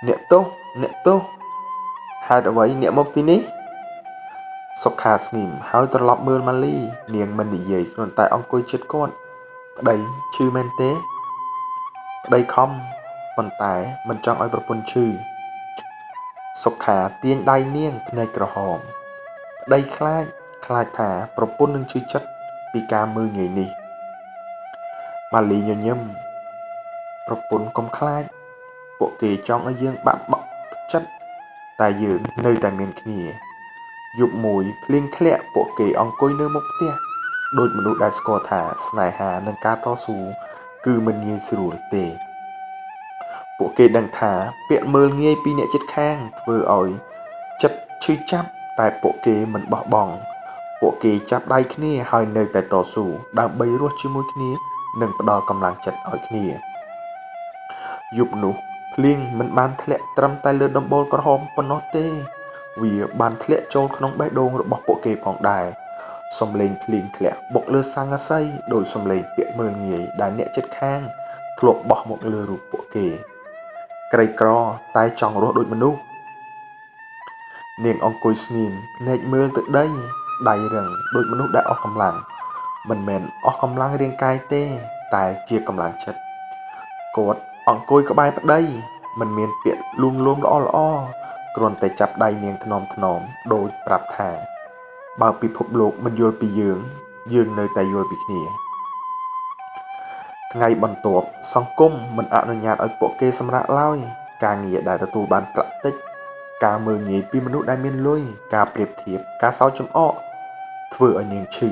អ្នកទោសហេតុអ្វីអ្នកមកទីនេះសុខាស្ងៀមហើយត្រឡប់មើលម៉ាលីនាងមិននិយាយគ្រាន់តែអង្គុយជិតគាត់ប្តីឈឺមែនទេប្តីខំប៉ុន្តែមិនចង់ឲ្យប្រពន្ធឈឺសុខាទាញដៃនាងភ្នែកក្រហមប្តីខ្លាចថាប្រពន្ធនឹងឈឺចិត្តពីការមើលងាយនេះម៉ាលីញញឹមប្រពន្ធកុំខ្លាចពួកគេចង់ឲ្យយើងបាក់បោកទឹកចិត្តតែយើងនៅតែមានគ្នាយប់មួយភ្លៀងធ្លាក់ពួកគេអង្គុយនៅមុខផ្ទះដូចមនុស្សដែលស្គាល់ថាស្នេហានិងការតស៊ូគឺមិនងាយស្រួលទេពួកគេដឹងថាពាក្យមើលងាយពីអ្នកជិតខាងធ្វើឲ្យចិត្តឈឺចាប់តែពួកគេមិនបោះបង់ពួកគេចាប់ដៃគ្នាហើយនៅតែតស៊ូដើម្បីរស់ជាមួយគ្នានិងផ្ដល់កម្លាំងចិត្តឲ្យគ្នាយប់នោះភ្លៀងមិនបានធ្លាក់ត្រឹមតែលើដំបូលក្រហមប៉ុណ្ណោះទេវាបានធ្លាក់ចូលក្នុងបេះដូងរបស់ពួកគេផងដែរសំឡេងភ្លៀងធ្លាក់បុកលើស័ង្កសីដោយសំឡេងពាក្យមើលងាយដែលអ្នកជិតខាងធ្លាប់បោះមកលើរូបពួកគេក្រីក្រតែចង់រស់ដូចមនុស្សនាងអង្គុយស្ងៀមភ្នែកមើលទៅដីដៃរឹងដូចមនុស្សដែលអស់កម្លាំងមិនមែនអស់កម្លាំងរាងកាយទេតែជាកម្លាំងចិត្តគាត់អង្គុយក្បែរប្តីមិនមានពាក្យលួងលោមល្អគ្រាន់តែចាប់ដៃនាងថ្នមដូចប្រាប់ថាបើពិភពលោកមិនយល់ពីយើងនៅតែយល់ពីគ្នាថ្ងៃបន្ទាប់សង្គមមិនអនុញ្ញាតឲ្យពួកគេសម្រាកឡើយការងារដែលទទួលបានប្រាក់តិចការមើលងាយពីមនុស្សដែលមានលុយការប្រៀបធៀបការសើចចំអកធ្វើឲ្យនាងឈឺ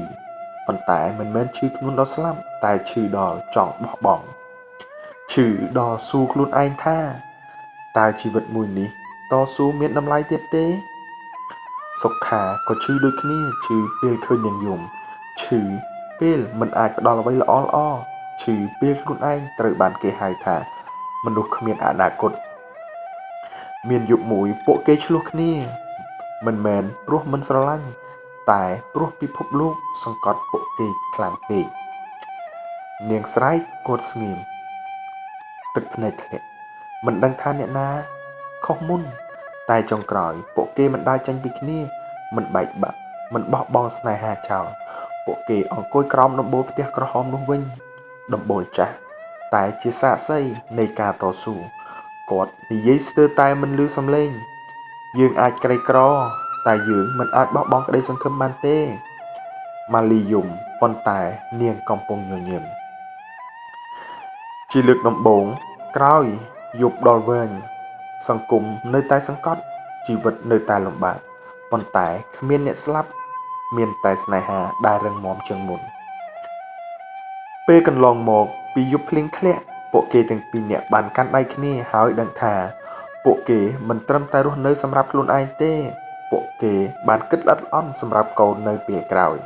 ប៉ុន្តែមិនមែនឈឺធ្ងន់ដល់ស្លាប់តែឈឺដល់ចង់បោះបង់ឈឺដល់សួរខ្លួនឯងថាតើជីវិតមួយនេះតស៊ូមានតម្លៃទៀតទេសុខាក៏ឈឺដូចគ្នាឈឺពេលឃើញនាងយំឈឺពេលមិនអាចផ្ដល់អ្វីល្អឈឺពេលខ្លួនឯងត្រូវបានគេហៅថាមនុស្សគ្មានអនាគតមានយប់មួយពួកគេឆ្លោះគ្នាមិនមែនព្រោះមិនស្រឡាញ់តែព្រោះពិភពលោកសង្កត់ពួកគេខ្លាំងពេកនាងស្រែកគាត់ស្ងៀមទឹកភ្នែកធ្លាក់មិនដឹងថាអ្នកណាខុសមុនតែចុងក្រោយពួកគេមិនដើរចេញពីគ្នាមិនបែកបាក់មិនបោះបង់ស្នេហាចោលពួកគេអង្គុយក្រោមដំបូលផ្ទះក្រហមនោះវិញដំបូលចាស់តែជាសាក្សីនៃការតស៊ូគាត់និយាយស្ទើរតែមិនឮសំឡេងយើងអាចក្រីក្រតែយើងមិនអាចបោះបង់ក្តីសង្ឃឹមបានទេម៉ាលីយំប៉ុន្តែនាងកំពុងញញឹមជាលើកដំបូងក្រោយយប់ដល់វែងសង្គមនៅតែសង្កត់ជីវិតនៅតែលំបាកប៉ុន្តែគ្មានអ្នកស្លាប់មានតែស្នេហាដែលរឹងមាំជាងមុនពេលកន្លងមកពីយប់ភ្លៀងធ្លាក់ពួកគេទាំងពីរនាក់បានកាន់ដៃគ្នាហើយដឹងថាពួកគេមិនត្រឹមតែរស់នៅសម្រាប់ខ្លួនឯងទេពួកគេបានគិតល្អិតល្អន់សម្រាប់កូននៅពេលក្រោយ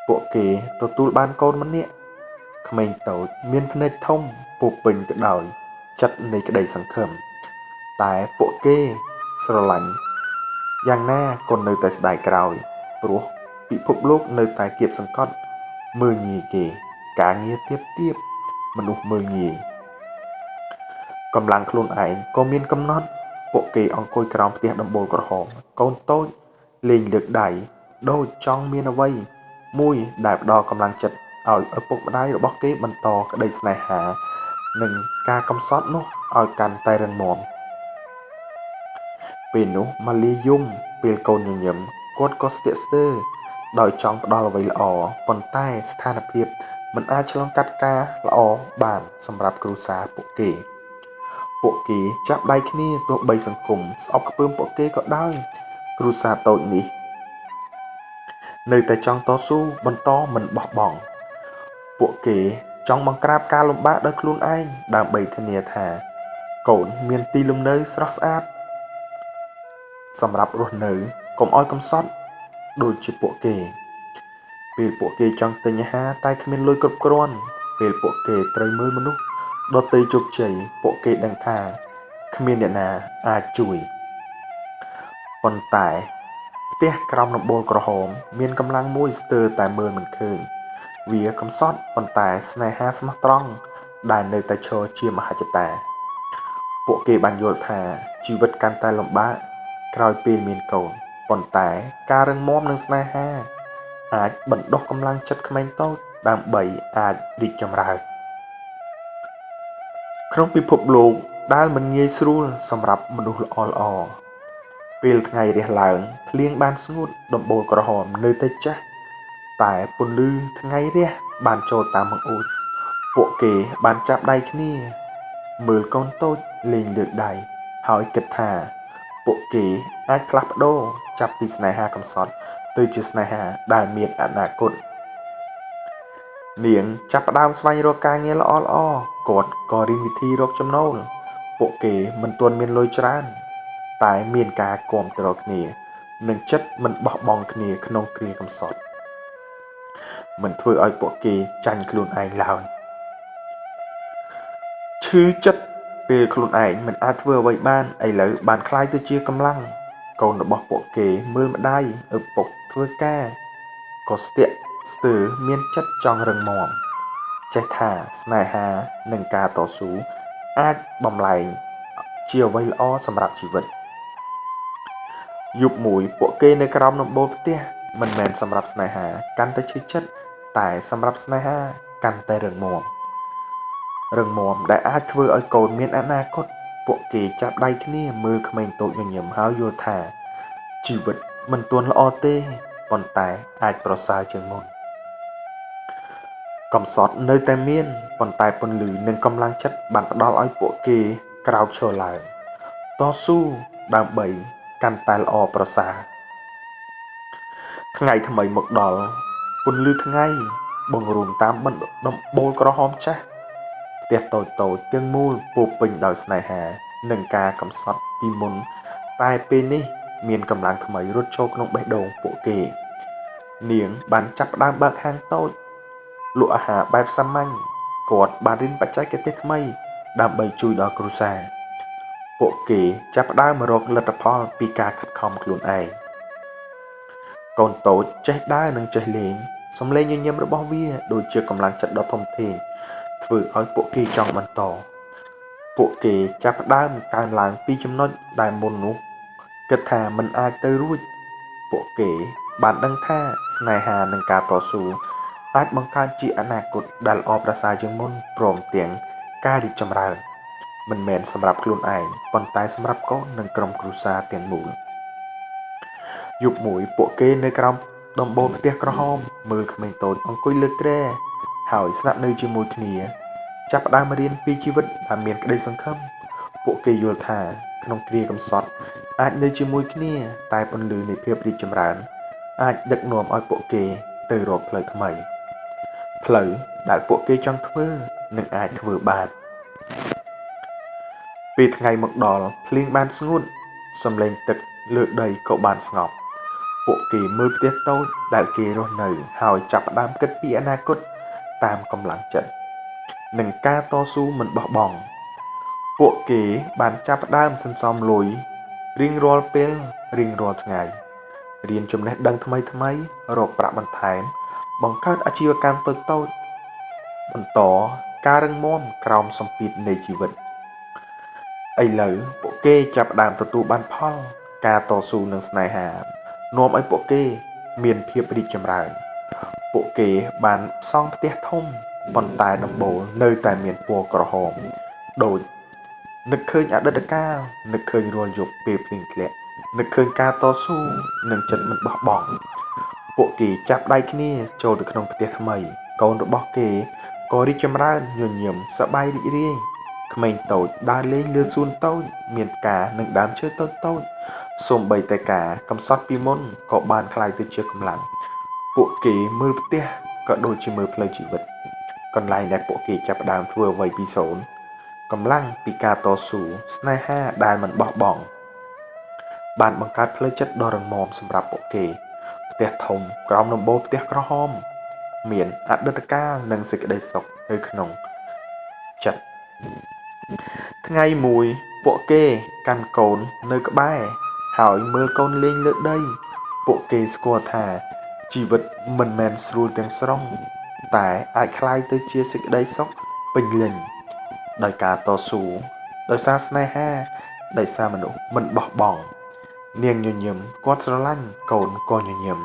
ពួកគេទទួលបានកូនម្នាក់ក្មេងតូចមានភ្នែកធំពោពេញទៅដោយចិត្តនៃក្តីសង្ឃឹមតែពួកគេស្រឡាញ់យ៉ាងណាក៏នៅតែស្ដាយក្រោយព្រោះពិភពលោកនៅតែគៀបសង្កត់មើលងាយគេការងារទាបមនុស្សមើលងាយ កម្លាំងខ្លួនឯងក៏មានកំណត់ពួកគេអង្គុយក្រោមផ្ទះដំបូលក្រហមកូនតូចលេងលើកដៃដូចចង់មានអ្វីមួយដែលផ្ដល់កម្លាំងចិត្តឲ្យឪពុកម្ដាយរបស់គេបន្តក្តីស្នេហានិងការកំសត់នោះឲ្យកាន់តែរឹងមាំពេលនោះម៉ាលីយំពេលកូនញញឹមគាត់ក៏ស្ទាក់ស្ទើរដោយចង់ផ្ដល់អ្វីល្អប៉ុន្តែស្ថានភាពមិនអាចឆ្លងកាត់ការល្អបានសម្រាប់គ្រួសារពួកគេចាប់ដៃគ្នាទោះបីសង្គមស្អប់ខ្ពើមពួកគេក៏ដោយគ្រួសារតូចនេះនៅតែចង់តស៊ូបន្តមិនបោះបង់ពួកគេចង់បង្ក្រាបការលំបាកដោយខ្លួនឯងដើម្បីធានាថាកូនមានទីលំនៅស្រស់ស្អាតសម្រាប់រស់នៅកុំឲ្យកំសត់ដូចជាពួកគេពេលពួកគេចង់ទិញអាហារតែគ្មានលុយគ្រប់គ្រាន់ពេលពួកគេត្រូវមើលមនុស្សដទៃជោគជ័យពួកគេដឹងថាគ្មានអ្នកណាអាចជួយប៉ុន្តែផ្ទះក្រោមដំបូលក្រហមមានកម្លាំងមួយស្ទើរតែមើលមិនឃើញវាកំសត់ប៉ុន្តែស្នេហាស្មោះត្រង់ដែលនៅតែឈរជាមហិច្ឆតាពួកគេបានយល់ថាជីវិតកាន់តែលំបាកក្រោយពេលមានកូនប៉ុន្តែការរឹងមាំនិងស្នេហាអាចបណ្ដុះកម្លាំងចិត្តក្មេងតូចដើម្បីអាចរីកចម្រើនក្នុងពិភពលោកដែលមិនងាយស្រួលសម្រាប់មនុស្សល្អពេលថ្ងៃរះឡើងភ្លៀងបានស្ងួតដំបូលក្រហមនៅតែចាស់តែពន្លឺថ្ងៃរះបានចូលតាមបង្អួចពួកគេបានចាប់ដៃគ្នាមើលកូនតូចលេងលើកដៃហើយគិតថាពួកគេអាចផ្លាស់ប្ដូរចាប់ពីស្នេហាកំសត់ទៅជាស្នេហាដែលមានអនាគតនាងចាប់ផ្ដើមស្វែងរកការងារល្អគាត់ក៏រៀនវិធីរកចំណូលពួកគេមិនទាន់មានលុយច្រើនតែមានការគាំទ្រគ្នានិងចិត្តមិនបោះបង់គ្នាក្នុងគ្រាកំសត់មិនធ្វើឲ្យពួកគេចាញ់ខ្លួនឯងឡើយឈឺចិត្តពេលខ្លួនឯងមិនអាចធ្វើអ្វីបានឥឡូវបានคล้ายទៅជាកម្លាំងកូនរបស់ពួកគេមើលម្ដាយឪពុកធ្វើការក៏ស្ទាក់ស្ទើរមានចិត្តចង់រឹងមាំចេះថាស្នេហានិងការតស៊ូអាចបំលែងជាអ្វីល្អសម្រាប់ជីវិតយប់មួយពួកគេនៅក្រោមដំបូលផ្ទះមិនមែនសម្រាប់ស្នេហាកាន់តែឈឺចិត្តតែសម្រាប់ស្នេហាកាន់តែរឹងមាំដែលអាចធ្វើឲ្យកូនមានអនាគតពួកគេចាប់ដៃគ្នាមើលក្មេងតូចញញឹមហើយយល់ថាជីវិតមិនទាន់ល្អទេប៉ុន្តែអាចប្រសើរជាងមុនកំសត់នៅតែមានប៉ុន្តែពន្លឺនិងកម្លាំងចិត្តបានផ្ដល់ឲ្យពួកគេក្រោកឈរឡើងតស៊ូដើម្បីកាន់តែល្អប្រសើរថ្ងៃថ្មីមកដល់ពន្លឺថ្ងៃបង្រួមតាមដំបូលក្រហមចាស់ផ្ទះតូចទាំងមូលពោពេញដោយស្នេហានិងការកំសត់ពីមុនតែពេលនេះមានកម្លាំងថ្មីរត់ចូលក្នុងបេះដូងពួកគេនាងបានចាប់ផ្ដើមបើកហាងតូចលក់អាហារបែបសាមញ្ញគាត់បានរៀនបច្ចេកទេសថ្មីដើម្បីជួយដល់គ្រួសារពួកគេចាប់ផ្ដើមរកលទ្ធផលពីការខិតខំខ្លួនឯងកូនតូចចេះដើរនិងចេះលេងសំឡេងញញឹមរបស់វាដូចជាកម្លាំងចិត្តដ៏ធំធេងធ្វើឲ្យពួកគេចង់បន្តពួកគេចាប់ផ្ដើមកើនឡើងពីចំណុចដែលមុននោះគិតថាមិនអាចទៅរួចពួកគេបានដឹងថាស្នេហានិងការតស៊ូអាចបង្កើតជាអនាគតដែលល្អប្រសើរជាងមុនព្រមទាំងការរីកចម្រើនមិនមែនសម្រាប់ខ្លួនឯងប៉ុន្តែសម្រាប់កូននិងក្រុមគ្រួសារទាំងមូលយប់មួយពួកគេនៅក្រោមដំបូលផ្ទះក្រហមមើលក្មេងតូចអង្គុយលើគ្រែហើយស្នាក់នៅជាមួយគ្នាចាប់ផ្ដើមរៀនពីជីវិតដែលមានក្តីសង្ឃឹមពួកគេយល់ថាក្នុងគ្រាកំសត់អាចនៅជាមួយគ្នាតែពន្លឺនៃភាពរីកចម្រើនអាចដឹកនាំឲ្យពួកគេទៅរកផ្លូវថ្មីផ្លូវដែលពួកគេចង់ធ្វើនិងអាចធ្វើបានពេលថ្ងៃមកដល់ភ្លៀងបានស្ងួតសំឡេងទឹកលើដីក៏បានស្ងប់ពួកគេមើលផ្ទះតូចដែលគេរស់នៅហើយចាប់ផ្ដើមគិតពីអនាគតតាមកម្លាំងចិត្តនិងការតស៊ូមិនបោះបង់ពួកគេបានចាប់ផ្ដើមសន្សំលុយរៀងរាល់ពេលរៀងរាល់ថ្ងៃរៀនចំណេះដឹងថ្មីរកប្រាក់បន្ថែមបង្កើតអាជីវកម្មតូចបន្តការរឹងមាំក្រោមសម្ពាធនៃជីវិត ឥឡូវពួកគេចាប់ផ្ដើមទទួលបានផលការតស៊ូនឹងស្នេហានាំឲ្យពួកគេមានភាពរីកចម្រើនពួកគេបានសង់ផ្ទះធំប៉ុន្តែដំបូលនៅតែមានពណ៌ក្រហមដូចនឹកឃើញអតីតកាលនឹកឃើញរាល់យប់ពេលភ្លៀងធ្លាក់នឹកឃើញការតស៊ូនិងចិត្តមិនបោះបង់ពួកគេចាប់ដៃគ្នាចូលទៅក្នុងផ្ទះថ្មីកូនរបស់គេក៏រីកចម្រើនញញឹមសប្បាយរីករាយក្មេងតូចដើរលេងលើសួនតូចមានផ្កានិងដើមឈើតូចៗសូម្បីតែការកំសត់ពីមុនក៏បានក្លាយទៅជាកម្លាំងពួកគេមើលផ្ទះក៏ដូចជាមើលផ្លូវជីវិតកន្លែងដែលពួកគេចាប់ផ្ដើមធ្វើអ្វីពីសូន្យកម្លាំងពីការតស៊ូស្នេហាដែលមិនបោះបង់បានបង្កើតផ្លូវចិត្តដ៏រឹងមាំសម្រាប់ពួកគេផ្ទះធំក្រោមដំបូលផ្ទះក្រហមមានអតីតកាលនិងសេចក្តីសុខនៅក្នុងចិត្តថ្ងៃមួយពួកគេកាន់កូននៅក្បែរហើយមើលកូនលេងលើដីពួកគេស្គាល់ថាជីវិតមិនមែនស្រួលទាំងស្រុងតែអាចคล้ายទៅជាសេចក្តីសុខពេញលេញដោយការតស៊ូដោយសារស្នេហាដោយសារមនុស្សមិនបោះបង់នាងញញឹមគាត់ស្រឡាញ់កូនក៏ញញឹម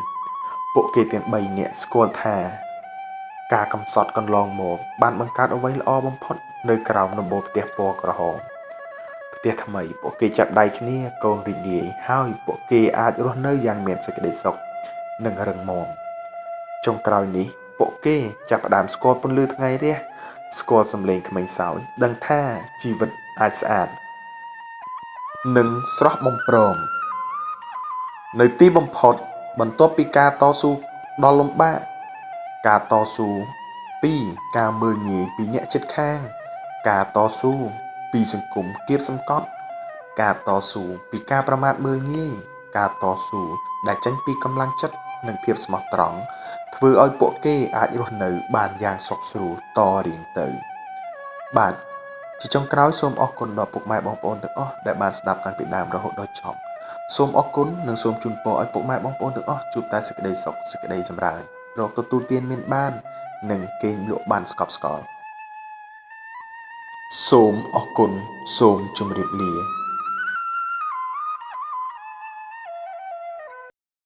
ពួកគេទាំង3នាក់ស្គាល់ថាការកំសត់កន្លងមកបានបង្កើតអ្វីល្អបំផុតនៅក្រោមដំបូលផ្ទះពណ៌ក្រហមផ្ទះថ្មីពួកគេចាប់ដៃគ្នាកូនរីករាយហើយពួកគេអាចរស់នៅយ៉ាងមានសេចក្តីសុខនិងរឹងមាំចុងក្រោយនេះពួកគេចាប់ផ្ដើមស្គាល់ពន្លឺថ្ងៃរះស្គាល់សំឡេងក្មេងសើចដឹងថាជីវិតអាចស្អាតនិងស្រស់បំព្រងនៅទីបំផុតបន្ទាប់ពីការតស៊ូដ៏លំបាកការតស៊ូពីការមើលងាយពីអ្នកជិតខាងការតស៊ូពីសង្គមគៀបសង្កត់ការតស៊ូពីការប្រមាថមើលងាយការតស៊ូដែលចេញពីកម្លាំងចិត្តនិងភាពស្មោះត្រង់ធ្វើឲ្យពួកគេអាចរស់នៅបានយ៉ាងសុខស្រួលតរៀងទៅបាទជាចុងក្រោយសូមអរគុណដល់ពុកម៉ែបងប្អូនទាំងអស់ដែលបានស្ដាប់តាំងពីដើមរហូតដល់ចប់សូមអរគុណនិងសូមជូនពរឲ្យពុកម៉ែបងប្អូនទាំងអស់ជួបតែសេចក្តីសុខសេចក្តីចម្រើនរកទទួលទានមានបាននិងគេងលក់បានស្កប់ស្កល់សូមអរគុណសូមជម្រាបលា